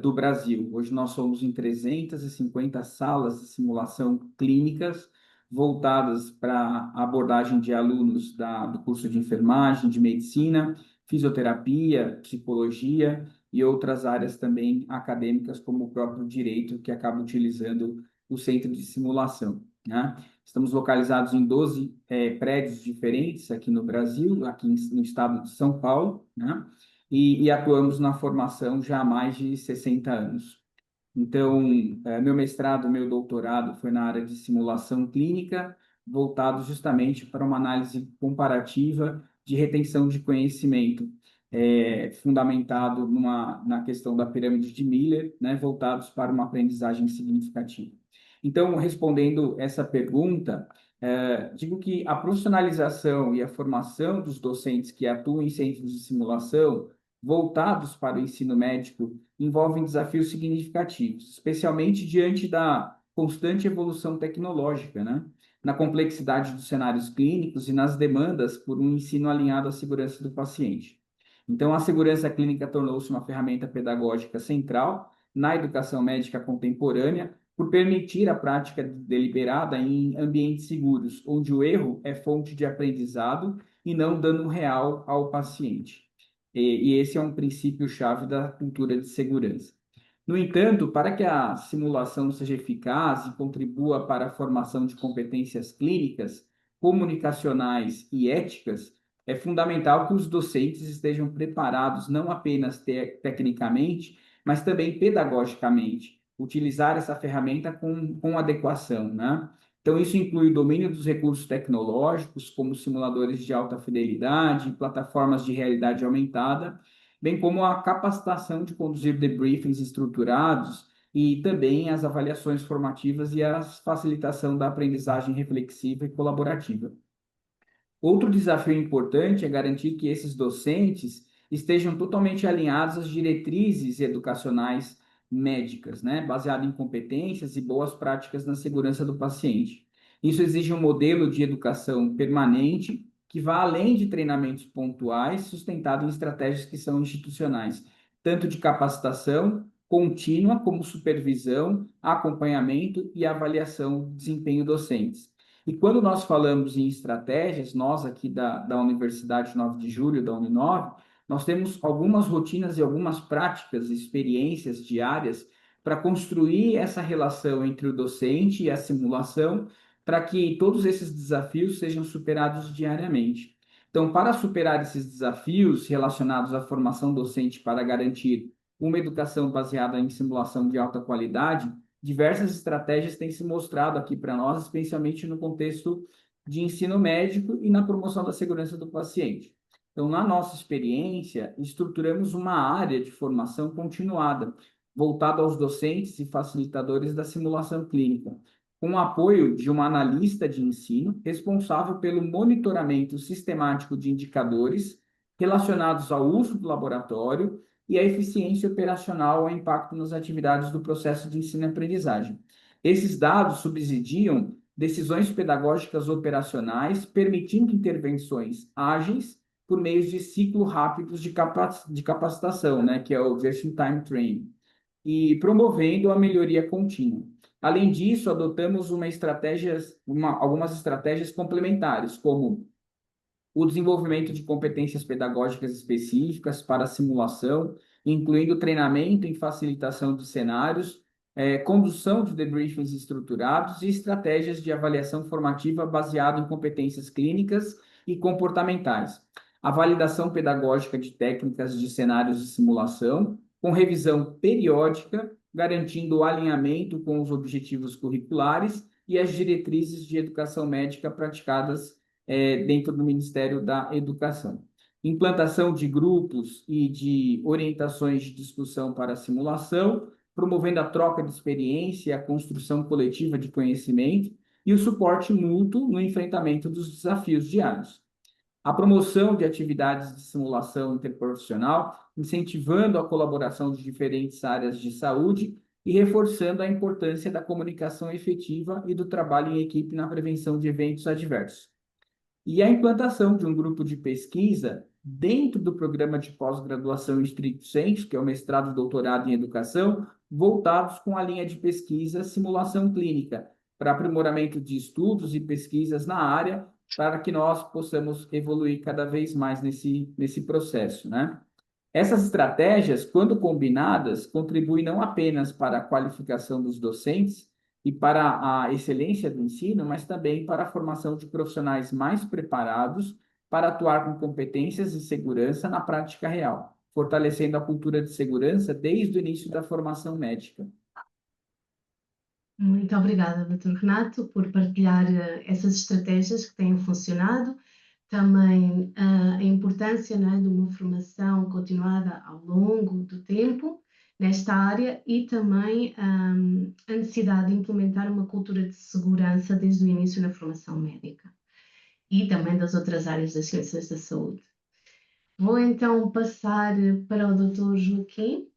E: do Brasil. Hoje nós somos em 350 salas de simulação clínicas voltadas para a abordagem de alunos do curso de enfermagem, de medicina, fisioterapia, psicologia e outras áreas também acadêmicas, como o próprio direito, que acaba utilizando o centro de simulação, né? Estamos localizados em 12 prédios diferentes aqui no Brasil, aqui no estado de São Paulo, né? E atuamos na formação já há mais de 60 anos. Então, meu mestrado, meu doutorado foi na área de simulação clínica, voltado justamente para uma análise comparativa de retenção de conhecimento, fundamentado na questão da pirâmide de Miller, né, voltados para uma aprendizagem significativa. Então, respondendo essa pergunta, digo que a profissionalização e a formação dos docentes que atuam em centros de simulação voltados para o ensino médico envolvem desafios significativos, especialmente diante da constante evolução tecnológica, né? Na complexidade dos cenários clínicos e nas demandas por um ensino alinhado à segurança do paciente. Então, a segurança clínica tornou-se uma ferramenta pedagógica central na educação médica contemporânea, por permitir a prática deliberada em ambientes seguros, onde o erro é fonte de aprendizado e não dano real ao paciente. E esse é um princípio-chave da cultura de segurança. No entanto, para que a simulação seja eficaz e contribua para a formação de competências clínicas, comunicacionais e éticas, é fundamental que os docentes estejam preparados não apenas tecnicamente, mas também pedagogicamente, utilizar essa ferramenta com adequação, né? Então, isso inclui o domínio dos recursos tecnológicos, como simuladores de alta fidelidade, plataformas de realidade aumentada, bem como a capacitação de conduzir debriefings estruturados e também as avaliações formativas e a facilitação da aprendizagem reflexiva e colaborativa. Outro desafio importante é garantir que esses docentes estejam totalmente alinhados às diretrizes educacionais médicas, né, baseado em competências e boas práticas na segurança do paciente. Isso exige um modelo de educação permanente que vá além de treinamentos pontuais, sustentado em estratégias que são institucionais, tanto de capacitação contínua como supervisão, acompanhamento e avaliação do desempenho docentes. E quando nós falamos em estratégias, nós aqui da Universidade 9 de Julho, da Uninove, nós temos algumas rotinas e algumas práticas, experiências diárias para construir essa relação entre o docente e a simulação, para que todos esses desafios sejam superados diariamente. Então, para superar esses desafios relacionados à formação docente para garantir uma educação baseada em simulação de alta qualidade, diversas estratégias têm se mostrado aqui para nós, especialmente no contexto de ensino médico e na promoção da segurança do paciente. Então, na nossa experiência, estruturamos uma área de formação continuada, voltada aos docentes e facilitadores da simulação clínica, com o apoio de uma analista de ensino responsável pelo monitoramento sistemático de indicadores relacionados ao uso do laboratório e a eficiência operacional ao impacto nas atividades do processo de ensino e aprendizagem. Esses dados subsidiam decisões pedagógicas operacionais, permitindo intervenções ágeis por meio de ciclos rápidos de capacitação, né, que é o Just-in-Time Training, e promovendo a melhoria contínua. Além disso, adotamos algumas estratégias complementares, como o desenvolvimento de competências pedagógicas específicas para a simulação, incluindo treinamento em facilitação de cenários, condução de debriefings estruturados e estratégias de avaliação formativa baseada em competências clínicas e comportamentais. A validação pedagógica de técnicas de cenários de simulação, com revisão periódica, garantindo o alinhamento com os objetivos curriculares e as diretrizes de educação médica praticadas dentro do Ministério da Educação. Implantação de grupos e de orientações de discussão para a simulação, promovendo a troca de experiência e a construção coletiva de conhecimento e o suporte mútuo no enfrentamento dos desafios diários. A promoção de atividades de simulação interprofissional, incentivando a colaboração de diferentes áreas de saúde e reforçando a importância da comunicação efetiva e do trabalho em equipe na prevenção de eventos adversos. E a implantação de um grupo de pesquisa dentro do programa de pós-graduação em stricto sensu, que é o mestrado e doutorado em educação, voltados com a linha de pesquisa simulação clínica, para aprimoramento de estudos e pesquisas na área, para que nós possamos evoluir cada vez mais nesse processo, né? Essas estratégias, quando combinadas, contribuem não apenas para a qualificação dos docentes, e para a excelência do ensino, mas também para a formação de profissionais mais preparados para atuar com competências e segurança na prática real, fortalecendo a cultura de segurança desde o início da formação médica.
A: Muito obrigada, Dr. Renato, por partilhar essas estratégias que têm funcionado, também a importância, né, de uma formação continuada ao longo do tempo nesta área e também a necessidade de implementar uma cultura de segurança desde o início na formação médica e também das outras áreas das ciências da saúde. Vou então passar para o Dr. Joaquim.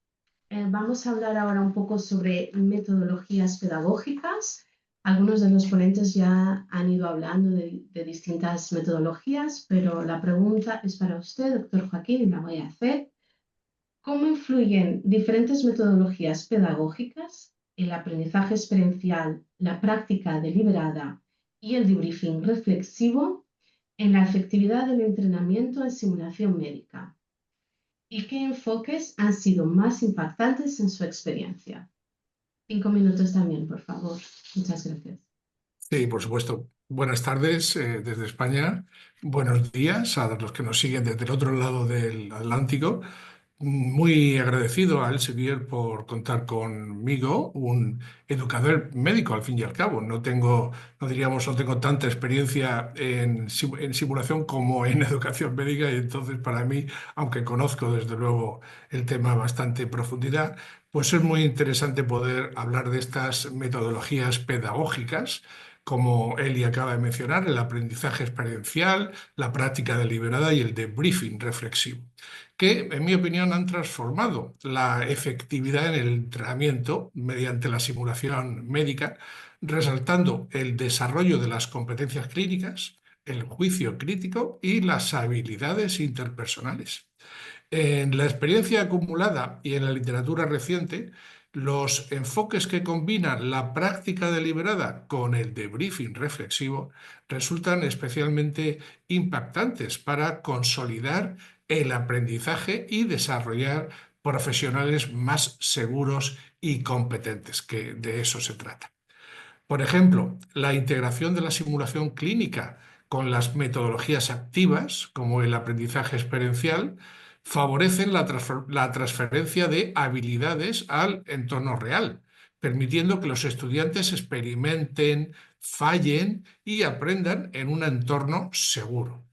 A: Vamos a hablar ahora un poco sobre metodologías pedagógicas. Algunos de los ponentes ya han ido hablando de distintas metodologías, pero la pregunta es para usted, doctor Joaquín, y la voy a hacer. ¿Cómo influyen diferentes metodologías pedagógicas, el aprendizaje experiencial, la práctica deliberada y el debriefing reflexivo en la efectividad del entrenamiento en simulación médica? ¿Y qué enfoques han sido más impactantes en su experiencia? 5 minutos también, por favor. Muchas gracias.
F: Sí, por supuesto. Buenas tardes desde España. Buenos días a los que nos siguen desde el otro lado del Atlántico. Muy agradecido a Elsevier por contar conmigo, un educador médico al fin y al cabo. No tengo tanta experiencia en simulación como en educación médica y entonces para mí, aunque conozco desde luego el tema bastante en profundidad, pues es muy interesante poder hablar de estas metodologías pedagógicas, como Eli acaba de mencionar, el aprendizaje experiencial, la práctica deliberada y el debriefing reflexivo, que, en mi opinión, han transformado la efectividad en el entrenamiento mediante la simulación médica, resaltando el desarrollo de las competencias clínicas, el juicio crítico y las habilidades interpersonales. En la experiencia acumulada y en la literatura reciente, los enfoques que combinan la práctica deliberada con el debriefing reflexivo resultan especialmente impactantes para consolidar el aprendizaje y desarrollar profesionales más seguros y competentes, que de eso se trata. Por ejemplo, la integración de la simulación clínica con las metodologías activas, como el aprendizaje experiencial, favorecen la transferencia de habilidades al entorno real, permitiendo que los estudiantes experimenten, fallen y aprendan en un entorno seguro.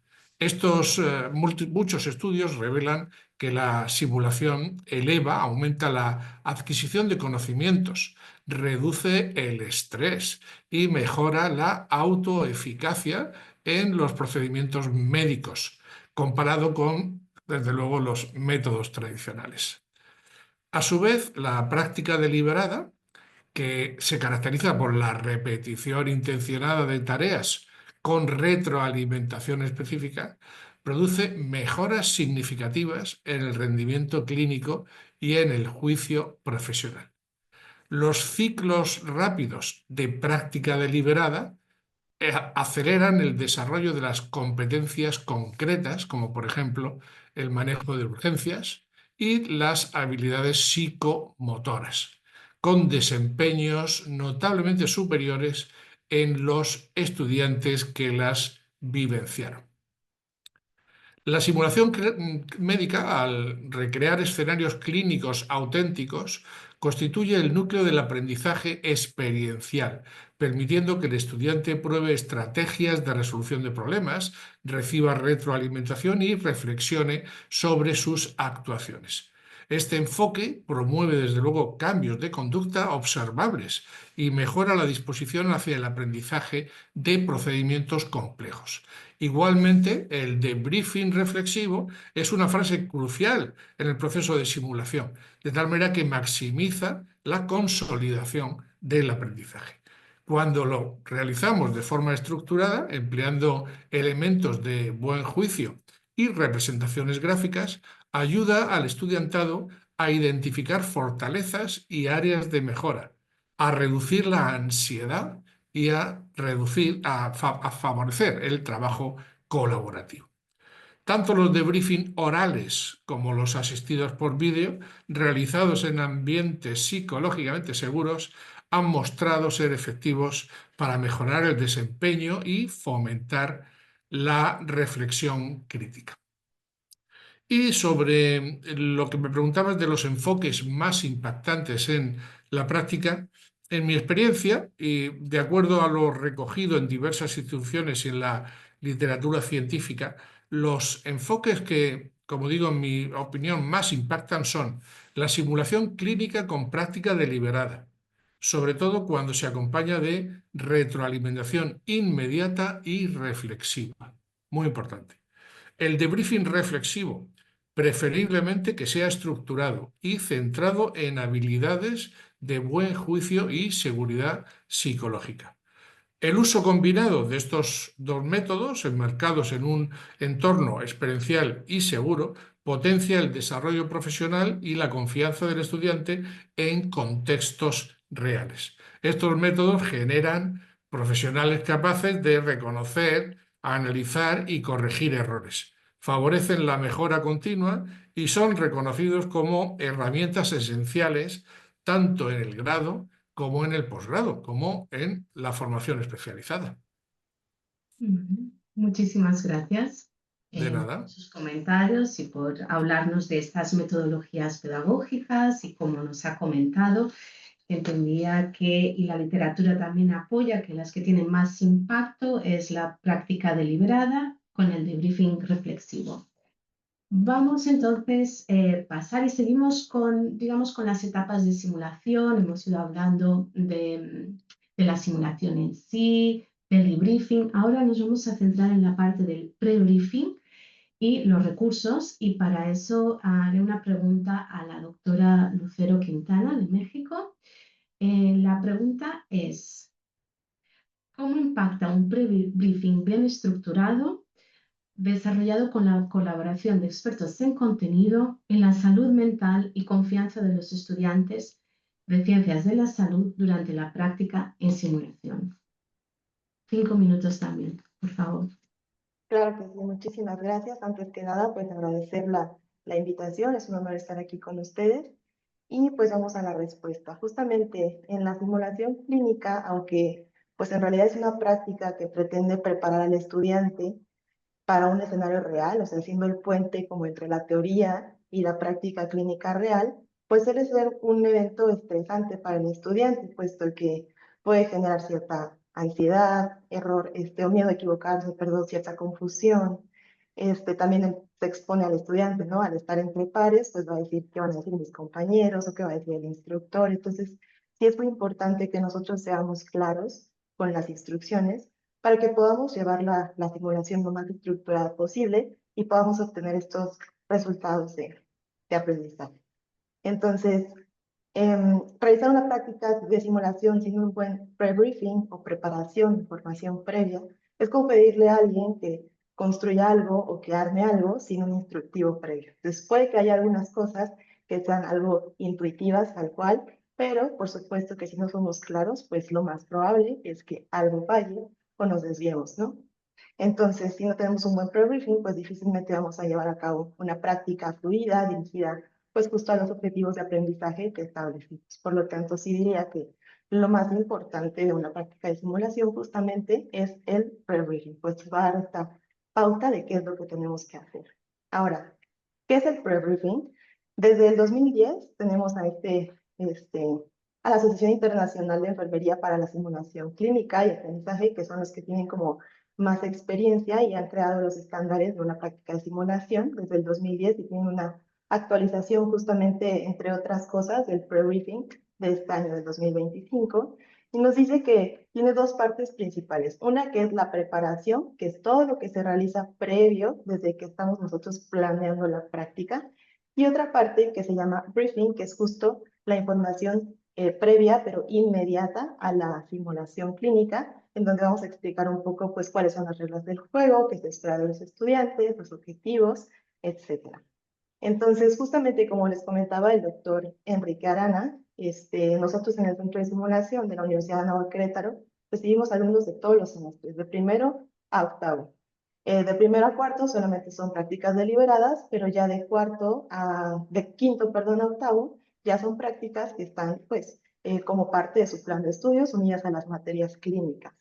F: Muchos estudios revelan que la simulación aumenta la adquisición de conocimientos, reduce el estrés y mejora la autoeficacia en los procedimientos médicos, comparado con, desde luego, los métodos tradicionales. A su vez, la práctica deliberada, que se caracteriza por la repetición intencionada de tareas con retroalimentación específica, produce mejoras significativas en el rendimiento clínico y en el juicio profesional. Los ciclos rápidos de práctica deliberada aceleran el desarrollo de las competencias concretas, como por ejemplo el manejo de urgencias y las habilidades psicomotoras, con desempeños notablemente superiores en los estudiantes que las vivenciaron. La simulación médica, al recrear escenarios clínicos auténticos, constituye el núcleo del aprendizaje experiencial, permitiendo que el estudiante pruebe estrategias de resolución de problemas, reciba retroalimentación y reflexione sobre sus actuaciones. Este enfoque promueve, desde luego, cambios de conducta observables y mejora la disposición hacia el aprendizaje de procedimientos complejos. Igualmente, el debriefing reflexivo es una fase crucial en el proceso de simulación, de tal manera que maximiza la consolidación del aprendizaje. Cuando lo realizamos de forma estructurada, empleando elementos de buen juicio y representaciones gráficas, ayuda al estudiantado a identificar fortalezas y áreas de mejora, a reducir la ansiedad y a favorecer el trabajo colaborativo. Tanto los debriefing orales como los asistidos por vídeo, realizados en ambientes psicológicamente seguros, han mostrado ser efectivos para mejorar el desempeño y fomentar la reflexión crítica. Y sobre lo que me preguntabas de los enfoques más impactantes en la práctica, en mi experiencia, y de acuerdo a lo recogido en diversas instituciones y en la literatura científica, los enfoques que, como digo, en mi opinión, más impactan son la simulación clínica con práctica deliberada, sobre todo cuando se acompaña de retroalimentación inmediata y reflexiva. Muy importante. El debriefing reflexivo, preferiblemente que sea estructurado y centrado en habilidades de buen juicio y seguridad psicológica. El uso combinado de estos dos métodos, enmarcados en un entorno experiencial y seguro, potencia el desarrollo profesional y la confianza del estudiante en contextos reales. Estos métodos generan profesionales capaces de reconocer, analizar y corregir errores. Favorecen la mejora continua y son reconocidos como herramientas esenciales tanto en el grado como en el posgrado, como en la formación especializada.
A: Muchísimas gracias
F: De
A: por
F: nada.
A: sus comentarios y por hablarnos de estas metodologías pedagógicas y como nos ha comentado, entendía que, y la literatura también apoya, que las que tienen más impacto es la práctica deliberada con el debriefing reflexivo. Vamos entonces a pasar y seguimos con, digamos, con las etapas de simulación. Hemos ido hablando de la simulación en sí, del debriefing. Ahora nos vamos a centrar en la parte del pre-briefing y los recursos. Y para eso haré una pregunta a la doctora Lucero Quintana de México. La pregunta es, ¿cómo impacta un pre-briefing bien estructurado desarrollado con la colaboración de expertos en contenido, en la salud mental y confianza de los estudiantes de ciencias de la salud durante la práctica en simulación? 5 minutos también, por favor.
G: Claro que sí, muchísimas gracias. Antes que nada, pues agradecer la invitación, es un honor estar aquí con ustedes. Y pues vamos a la respuesta. Justamente en la simulación clínica, aunque pues en realidad es una práctica que pretende preparar al estudiante para un escenario real, o sea, siendo el puente como entre la teoría y la práctica clínica real, pues suele ser un evento estresante para el estudiante, puesto que puede generar cierta ansiedad, error, o miedo a equivocarse, perdón, cierta confusión. También se expone al estudiante, ¿no? Al estar entre pares, pues va a decir qué van a decir mis compañeros o qué va a decir el instructor. Entonces, sí es muy importante que nosotros seamos claros con las instrucciones para que podamos llevar la simulación lo más estructurada posible y podamos obtener estos resultados de aprendizaje. Entonces, realizar una práctica de simulación sin un buen pre-briefing o preparación, información previa, es como pedirle a alguien que construya algo o que arme algo sin un instructivo previo. Entonces, puede que haya algunas cosas que sean algo intuitivas, tal cual, pero por supuesto que si no somos claros, pues lo más probable es que algo falle o nos desviemos, ¿no? Entonces, si no tenemos un buen pre-briefing, pues difícilmente vamos a llevar a cabo una práctica fluida, dirigida pues justo a los objetivos de aprendizaje que establecimos. Por lo tanto, sí diría que lo más importante de una práctica de simulación justamente es el pre-briefing, pues va a dar esta pauta de qué es lo que tenemos que hacer. Ahora, ¿qué es el pre-briefing? Desde el 2010 tenemos a a la Asociación Internacional de Enfermería para la Simulación Clínica y Aprendizaje, que son los que tienen como más experiencia y han creado los estándares de una práctica de simulación desde el 2010 y tienen una actualización justamente, entre otras cosas, del pre-briefing de este año, del 2025, y nos dice que tiene dos partes principales. Una que es la preparación, que es todo lo que se realiza previo, desde que estamos nosotros planeando la práctica, y otra parte que se llama briefing, que es justo la información previa, pero inmediata a la simulación clínica, en donde vamos a explicar un poco pues, cuáles son las reglas del juego, qué se espera de los estudiantes, los objetivos, etc. Entonces, justamente como les comentaba el doctor Enrique Arana, nosotros en el Centro de Simulación de la Universidad de Anáhuac Querétaro recibimos alumnos de todos los semestres, de primero a octavo. De primero a cuarto solamente son prácticas deliberadas, pero ya de quinto, perdón, a octavo, ya son prácticas que están, pues, como parte de su plan de estudios unidas a las materias clínicas.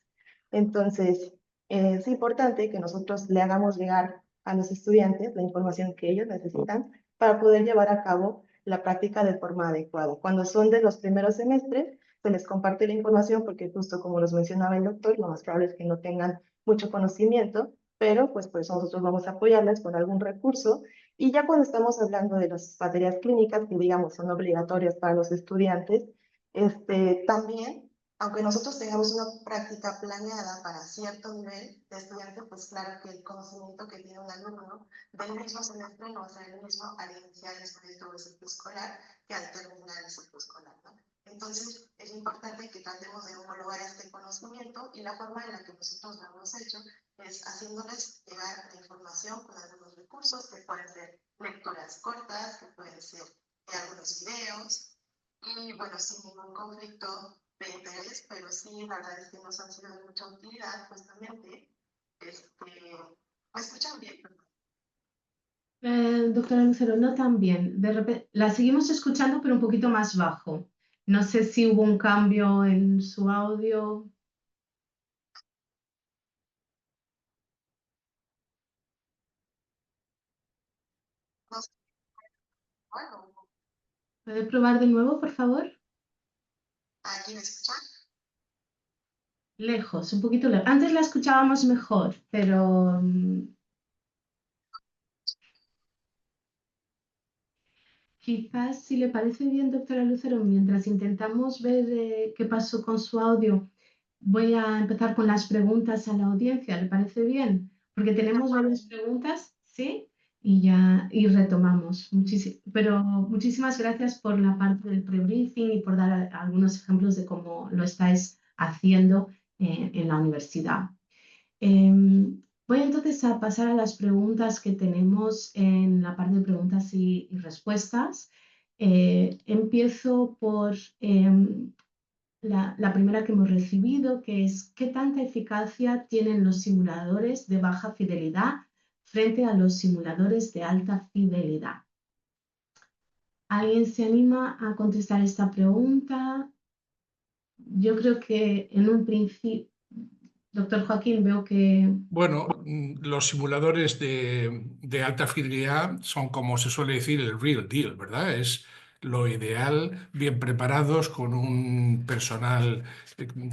G: Entonces, es importante que nosotros le hagamos llegar a los estudiantes la información que ellos necesitan para poder llevar a cabo la práctica de forma adecuada. Cuando son de los primeros semestres, se les comparte la información porque justo como los mencionaba el doctor, lo más probable es que no tengan mucho conocimiento, pero pues por eso nosotros vamos a apoyarles con algún recurso. Y ya cuando estamos hablando de las materias clínicas, que digamos son obligatorias para los estudiantes, también aunque nosotros tengamos una práctica planeada para cierto nivel de estudiante, pues claro que el conocimiento que tiene un alumno del mismo semestre no va a ser el mismo al iniciar el estudio del ciclo escolar que al terminar el ciclo escolar, ¿no? Entonces, es importante que tratemos de homologar este conocimiento y la forma en la que nosotros lo hemos hecho es haciéndoles llegar la información con algunos recursos que pueden ser lecturas cortas, que pueden ser algunos videos y, bueno, sin ningún conflicto de interés, pero sí, la verdad es que nos han sido de mucha utilidad, justamente. ¿Me escuchan bien?
A: Doctora Lucero, no tan bien. De repente, la seguimos escuchando, pero un poquito más bajo. No sé si hubo un cambio en su audio.
G: No sé, bueno,
A: ¿Puede probar de nuevo, por favor?
G: ¿aquí me escuchan?
A: Lejos, un poquito lejos. Antes la escuchábamos mejor, pero quizás, si le parece bien, doctora Lucero, mientras intentamos ver qué pasó con su audio, voy a empezar con las preguntas a la audiencia. ¿Le parece bien? Porque tenemos varias preguntas, ¿sí? Y retomamos. Pero muchísimas gracias por la parte del pre-briefing y por dar algunos ejemplos de cómo lo estáis haciendo en la universidad. Voy entonces a pasar a las preguntas que tenemos en la parte de preguntas y respuestas. Empiezo por la primera que hemos recibido, que es ¿qué tanta eficacia tienen los simuladores de baja fidelidad frente a los simuladores de alta fidelidad? ¿Alguien se anima a contestar esta pregunta? Yo creo que en un principio, doctor Joaquín, veo que...
F: Bueno, los simuladores de alta fidelidad son, como se suele decir, el real deal, ¿verdad? Es lo ideal, bien preparados, con un personal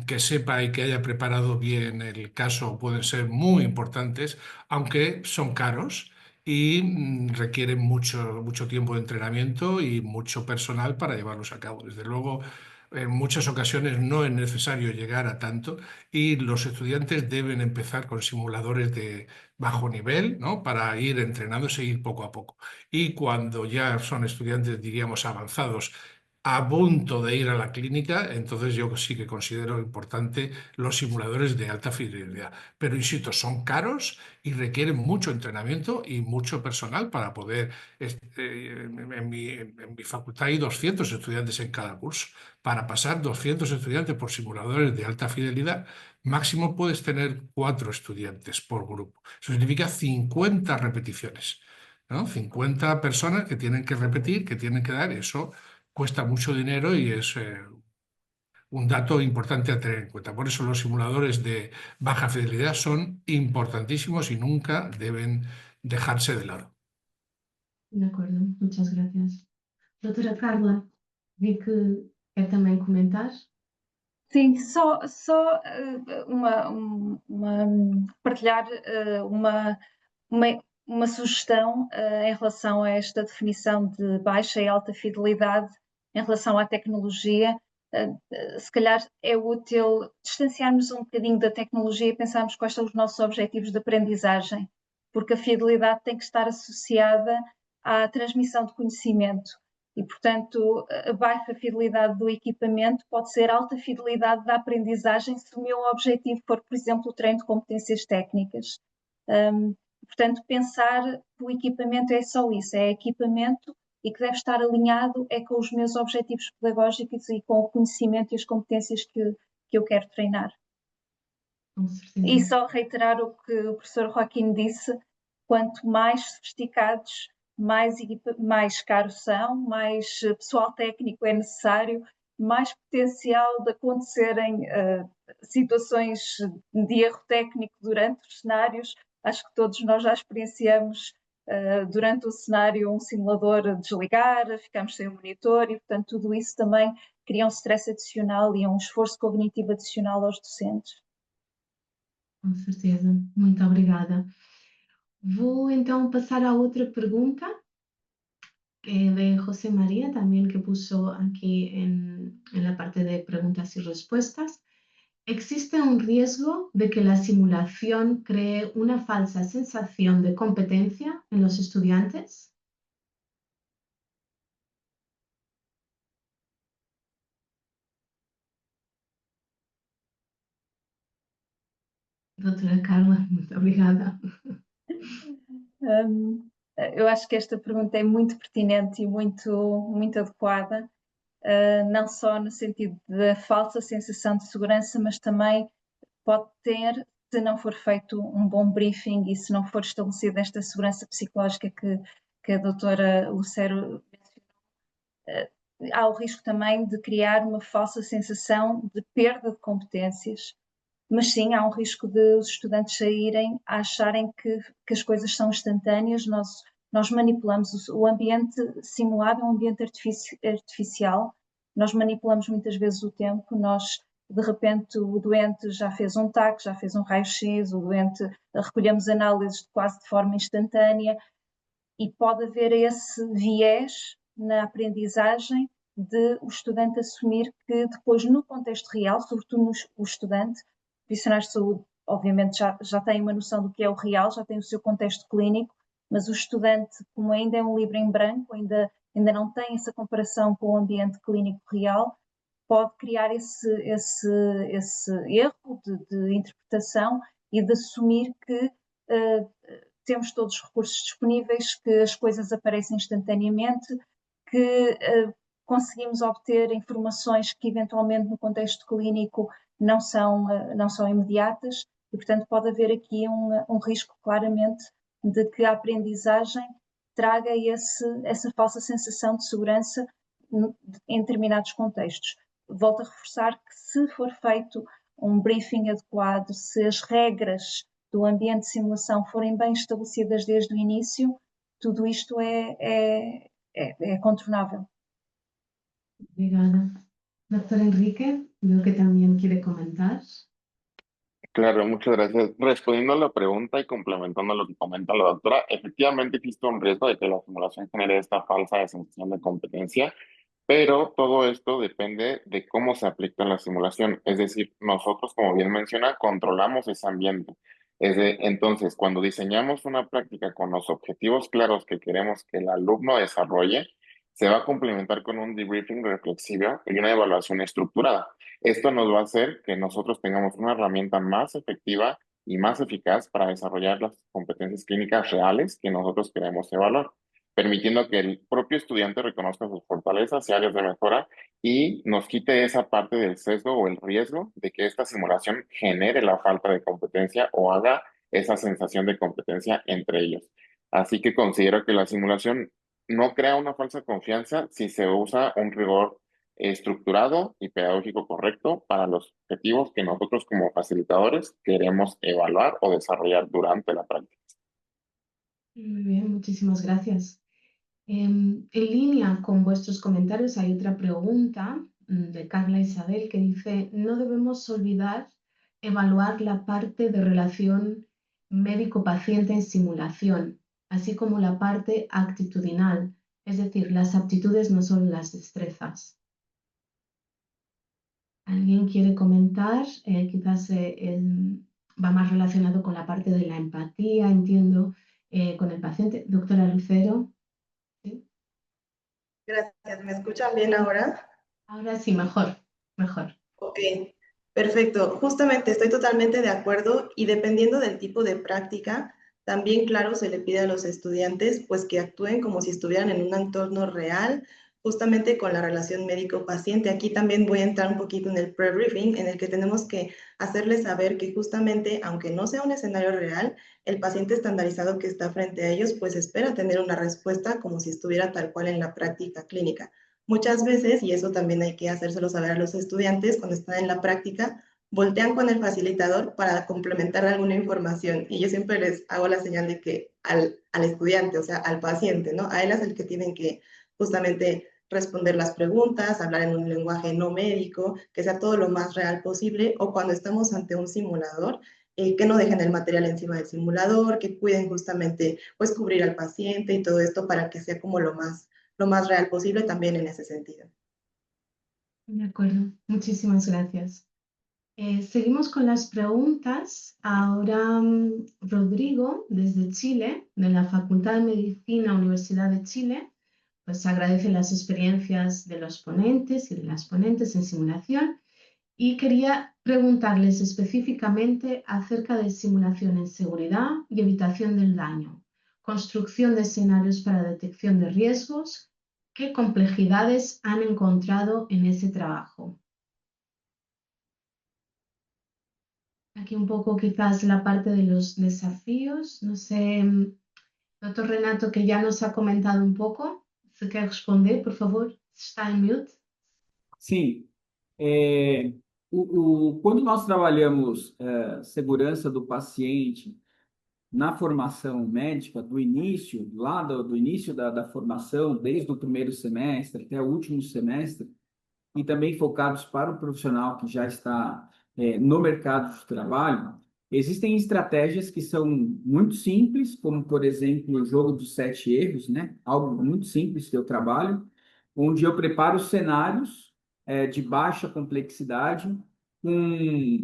F: que sepa y que haya preparado bien el caso, pueden ser muy importantes, aunque son caros y requieren mucho tiempo de entrenamiento y mucho personal para llevarlos a cabo. Desde luego, en muchas ocasiones no es necesario llegar a tanto y los estudiantes deben empezar con simuladores de bajo nivel, ¿no? Para ir entrenándose e ir poco a poco. Y cuando ya son estudiantes, diríamos, avanzados, a punto de ir a la clínica, entonces yo sí que considero importante los simuladores de alta fidelidad. Pero, insisto, son caros y requieren mucho entrenamiento y mucho personal para poder... en mi facultad hay 200 estudiantes en cada curso. Para pasar 200 estudiantes por simuladores de alta fidelidad, máximo puedes tener 4 estudiantes por grupo. Eso significa 50 repeticiones, ¿no? 50 personas que tienen que repetir, que tienen que dar. Eso cuesta mucho dinero y es un dato importante a tener en cuenta. Por eso los simuladores de baja fidelidad son importantísimos y nunca deben dejarse de lado.
A: De acuerdo, muchas gracias. Doutora Carla, vi que quer também comentar.
C: Sim, só partilhar uma sugestão em relação a esta definição de baixa e alta fidelidade em relação à tecnologia. Se calhar é útil distanciarmos um bocadinho da tecnologia e pensarmos quais são os nossos objetivos de aprendizagem, porque a fidelidade tem que estar associada à transmissão de conhecimento. E, portanto, a baixa fidelidade do equipamento pode ser alta fidelidade da aprendizagem se o meu objetivo for, por exemplo, o treino de competências técnicas. Portanto, pensar que o equipamento é só isso, é equipamento e que deve estar alinhado é com os meus objetivos pedagógicos e com o conhecimento e as competências que eu quero treinar.
A: Com certeza.
C: E só reiterar o que o professor Joaquim disse, quanto mais sofisticados, mais caros são, mais pessoal técnico é necessário, mais potencial de acontecerem situações de erro técnico durante os cenários. Acho que todos nós já experienciamos durante o cenário um simulador desligar, ficamos sem o monitor e, portanto, tudo isso também cria um stress adicional e um esforço cognitivo adicional aos docentes.
A: Com certeza, muito obrigada. Vou então passar à outra pergunta. de José María, también que puso aquí en la parte de preguntas y respuestas. ¿Existe un riesgo de que la simulación cree una falsa sensación de competencia en los estudiantes? Doutora Carla, muito obrigada.
C: Eu acho que esta pergunta é muito pertinente e muito adequada, não só no sentido da falsa sensação de segurança, mas também pode ter, se não for feito um bom briefing e se não for estabelecida esta segurança psicológica que a doutora Lucero mencionou, há o risco também de criar uma falsa sensação de perda de competências. Mas sim, há um risco de os estudantes saírem a acharem que as coisas são instantâneas. Nós manipulamos o ambiente simulado, é um ambiente artificial. Nós manipulamos muitas vezes o tempo. De repente, o doente já fez um TAC, já fez um raio-x, o doente, recolhemos análises quase de forma instantânea, e pode haver esse viés na aprendizagem de o estudante assumir que depois, no contexto real, sobretudo o estudante, profissionais de saúde, obviamente, já têm uma noção do que é o real, já têm o seu contexto clínico, mas o estudante, como ainda é um livro em branco, ainda não tem essa comparação com o ambiente clínico real, pode criar esse erro de interpretação e de assumir que temos todos os recursos disponíveis, que as coisas aparecem instantaneamente, que conseguimos obter informações que eventualmente no contexto clínico não são imediatas, e portanto pode haver aqui um risco claramente de que a aprendizagem traga essa falsa sensação de segurança em determinados contextos. Volto a reforçar que se for feito um briefing adequado, se as regras do ambiente de simulação forem bem estabelecidas desde o início, tudo isto é contornável.
A: Obrigada. Doctor Enrique, veo que también quiere comentar.
D: Claro, muchas gracias. Respondiendo a la pregunta y complementando lo que comenta la doctora, efectivamente existe un riesgo de que la simulación genere esta falsa sensación de competencia, pero todo esto depende de cómo se aplica la simulación. Es decir, nosotros, como bien menciona, controlamos ese ambiente. Entonces, cuando diseñamos una práctica con los objetivos claros que queremos que el alumno desarrolle, se va a complementar con un debriefing reflexivo y una evaluación estructurada. Esto nos va a hacer que nosotros tengamos una herramienta más efectiva y más eficaz para desarrollar las competencias clínicas reales que nosotros queremos evaluar, permitiendo que el propio estudiante reconozca sus fortalezas y áreas de mejora y nos quite esa parte del sesgo o el riesgo de que esta simulación genere la falta de competencia o haga esa sensación de competencia entre ellos. Así que considero que la simulación no crea una falsa confianza si se usa un rigor estructurado y pedagógico correcto para los objetivos que nosotros como facilitadores queremos evaluar o desarrollar durante la práctica.
A: Muy bien, muchísimas gracias. En línea con vuestros comentarios hay otra pregunta de Carla Isabel que dice: no debemos olvidar evaluar la parte de relación médico-paciente en simulación, así como la parte actitudinal, es decir, las aptitudes no son las destrezas. ¿Alguien quiere comentar? Quizás va más relacionado con la parte de la empatía, entiendo, con el paciente. Doctora Lucero. ¿Sí?
G: Gracias, ¿me escuchan bien ahora?
A: Ahora sí, mejor.
G: Ok, perfecto. Justamente estoy totalmente de acuerdo, y dependiendo del tipo de práctica, también, claro, se le pide a los estudiantes pues que actúen como si estuvieran en un entorno real, justamente con la relación médico-paciente. Aquí también voy a entrar un poquito en el pre-briefing, en el que tenemos que hacerles saber que justamente, aunque no sea un escenario real, el paciente estandarizado que está frente a ellos pues espera tener una respuesta como si estuviera tal cual en la práctica clínica. Muchas veces, y eso también hay que hacérselo saber a los estudiantes cuando están en la práctica, voltean con el facilitador para complementar alguna información, y yo siempre les hago la señal de que al estudiante, o sea, al paciente, ¿no? A él es el que tienen que justamente responder las preguntas, hablar en un lenguaje no médico, que sea todo lo más real posible, o cuando estamos ante un simulador, que no dejen el material encima del simulador, que cuiden justamente pues cubrir al paciente y todo esto para que sea como lo más lo más real posible también en ese sentido.
A: De acuerdo, muchísimas gracias. Seguimos con las preguntas. Ahora Rodrigo, desde Chile, de la Facultad de Medicina, Universidad de Chile, pues agradece las experiencias de los ponentes y de las ponentes en simulación y quería preguntarles específicamente acerca de simulación en seguridad y evitación del daño, construcción de escenarios para detección de riesgos. ¿Qué complejidades han encontrado en ese trabajo? Aquí un poco quizás la parte de los desafíos. No sé, doctor Renato, que ya nos ha comentado un poco. ¿Se quer responder, por favor? Está em mute.
E: Sim. Quando nós trabalhamos segurança do paciente na formação médica, do início, lá do início da formação, desde o primeiro semestre até o último semestre, e também focados para o profissional que já está no mercado de trabalho, existem estratégias que são muito simples, como, por exemplo, o jogo dos 7 erros, né? Algo muito simples que eu trabalho, onde eu preparo cenários de baixa complexidade, com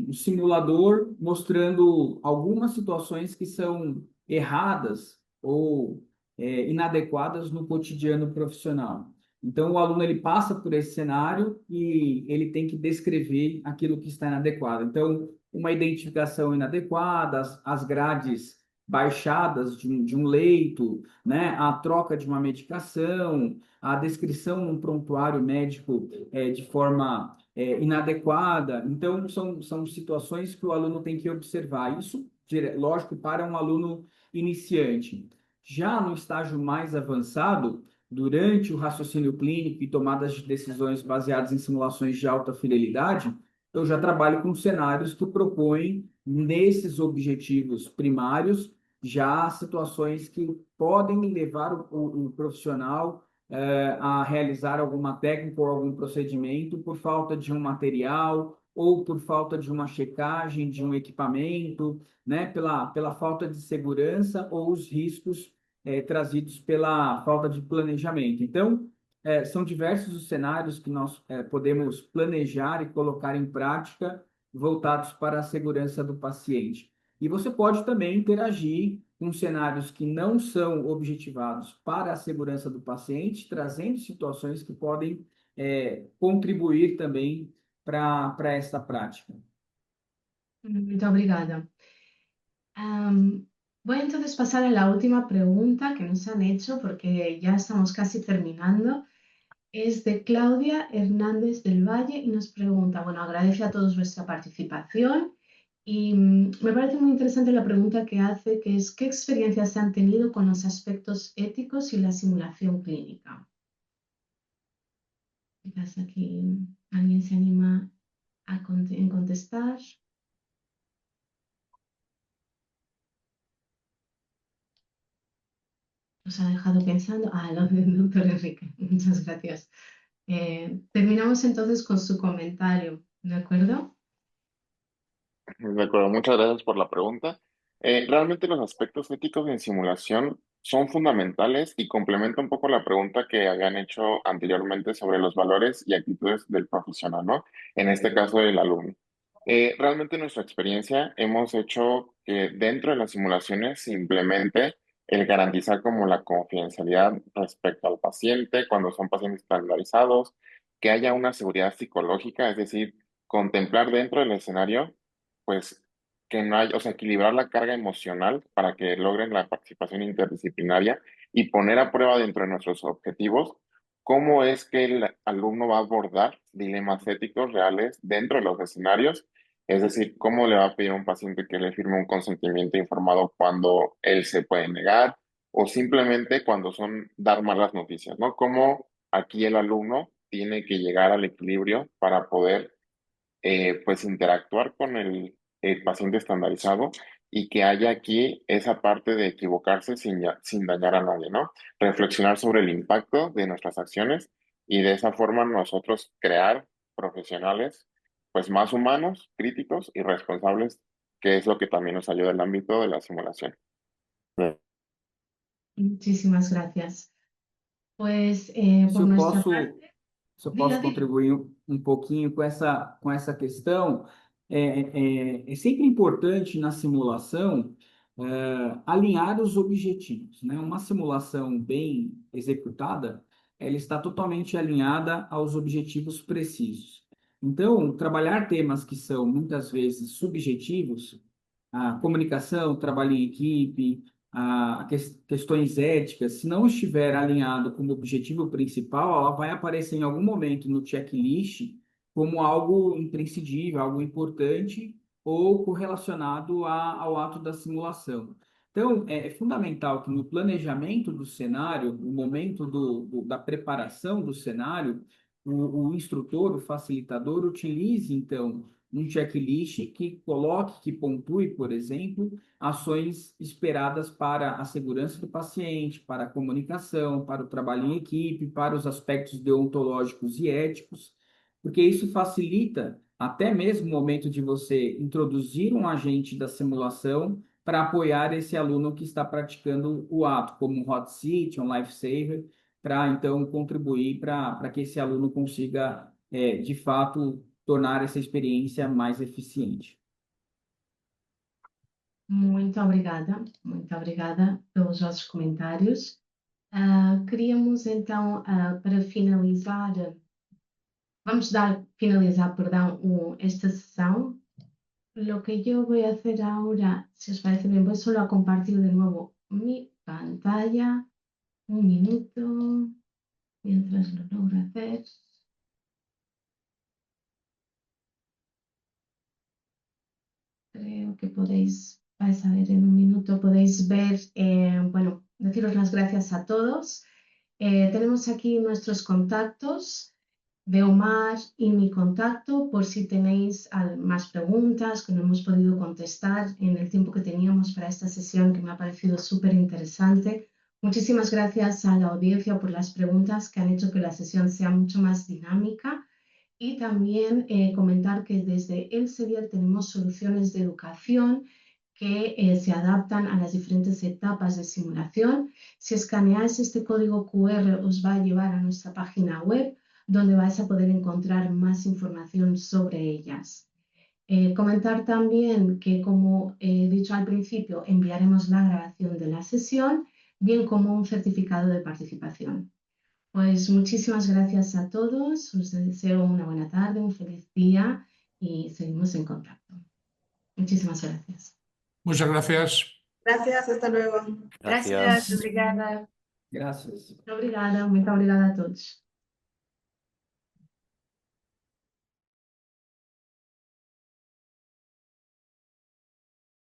E: um simulador mostrando algumas situações que são erradas ou inadequadas no cotidiano profissional. Então, o aluno ele passa por esse cenário e ele tem que descrever aquilo que está inadequado. Então, uma identificação inadequada, as grades baixadas de um leito, né? A troca de uma medicação, a descrição num prontuário médico de forma inadequada. Então, são situações que o aluno tem que observar. Isso, lógico, para um aluno iniciante. Já no estágio mais avançado, durante o raciocínio clínico e tomadas de decisões baseadas em simulações de alta fidelidade, eu já trabalho com cenários que propõem, nesses objetivos primários, já situações que podem levar o profissional a realizar alguma técnica ou algum procedimento por falta de um material ou por falta de uma checagem de um equipamento, né, pela falta de segurança ou os riscos trazidos pela falta de planejamento. Então, são diversos os cenários que nós podemos planejar e colocar em prática voltados para a segurança do paciente. E você pode também interagir com cenários que não são objetivados para a segurança do paciente, trazendo situações que podem contribuir também para esta prática.
A: Muito obrigada. Voy entonces a pasar a la última pregunta que nos han hecho porque ya estamos casi terminando. Es de Claudia Hernández del Valle y nos pregunta, bueno, agradece a todos vuestra participación y me parece muy interesante la pregunta que hace, que es ¿qué experiencias han tenido con los aspectos éticos y la simulación clínica? Quizás aquí alguien se anima a contestar. Nos ha dejado pensando. Lo del doctor Enrique. Muchas gracias. Terminamos entonces con su comentario, ¿de acuerdo?
D: De acuerdo, muchas gracias por la pregunta. Realmente los aspectos éticos en simulación son fundamentales y complementa un poco la pregunta que habían hecho anteriormente sobre los valores y actitudes del profesional, ¿no? En este caso, del alumno. Realmente en nuestra experiencia hemos hecho que dentro de las simulaciones se implemente el garantizar como la confidencialidad respecto al paciente cuando son pacientes estandarizados, que haya una seguridad psicológica, es decir, contemplar dentro del escenario pues que no hay, o sea, equilibrar la carga emocional para que logren la participación interdisciplinaria y poner a prueba dentro de nuestros objetivos cómo es que el alumno va a abordar dilemas éticos reales dentro de los escenarios, es decir, cómo le va a pedir a un paciente que le firme un consentimiento informado cuando él se puede negar o simplemente cuando son dar malas noticias, ¿no? Cómo aquí el alumno tiene que llegar al equilibrio para poder pues interactuar con el paciente estandarizado y que haya aquí esa parte de equivocarse sin dañar a nadie, ¿no? Reflexionar sobre el impacto de nuestras acciones y de esa forma nosotros crear profesionales pues más humanos, críticos y responsables, que es lo que también nos ayuda en el ámbito de la simulación.
A: Muchísimas gracias. Pues
E: Se
A: por
E: eu
A: nuestra
E: posso,
A: parte,
E: se eu
A: diga,
E: posso
A: diga.
E: contribuir um pouquinho com essa questão, é sempre importante na simulação alinhar os objetivos, né? Uma simulação bem executada, ela está totalmente alinhada aos objetivos precisos. Então, trabalhar temas que são muitas vezes subjetivos, a comunicação, trabalho em equipe, questões éticas, se não estiver alinhado com o objetivo principal, ela vai aparecer em algum momento no checklist como algo imprescindível, algo importante ou correlacionado ao ato da simulação. Então, é fundamental que no planejamento do cenário, no momento da preparação do cenário, o instrutor, o facilitador, utilize, então, um checklist que coloque, que pontue, por exemplo, ações esperadas para a segurança do paciente, para a comunicação, para o trabalho em equipe, para os aspectos deontológicos e éticos, porque isso facilita até mesmo o momento de você introduzir um agente da simulação para apoiar esse aluno que está praticando o ato, como um hot seat, um lifesaver, para então contribuir para que esse aluno consiga, de fato, tornar essa experiência mais eficiente.
A: Muito obrigada pelos vossos comentários. Queríamos então, para finalizar, finalizar, perdón, esta sesión. Lo que yo voy a hacer ahora, si os parece bien, voy solo a compartir de nuevo mi pantalla. Un minuto, mientras lo logro hacer. Creo que vais a ver en un minuto, podéis ver, bueno, deciros las gracias a todos. Tenemos aquí nuestros contactos de Omar y mi contacto por si tenéis más preguntas que no hemos podido contestar en el tiempo que teníamos para esta sesión, que me ha parecido súper interesante. Muchísimas gracias a la audiencia por las preguntas que han hecho que la sesión sea mucho más dinámica. Y también comentar que desde Elsevier tenemos soluciones de educación que se adaptan a las diferentes etapas de simulación. Si escaneáis este código QR os va a llevar a nuestra página web, donde vais a poder encontrar más información sobre ellas. Comentar también que, como he dicho al principio, enviaremos la grabación de la sesión, bien como un certificado de participación. Pues muchísimas gracias a todos, os deseo una buena tarde, un feliz día y seguimos en contacto. Muchísimas gracias.
F: Muchas gracias.
G: Gracias, hasta luego.
B: Gracias, obrigada.
E: Graças.
A: Muito obrigada a todos.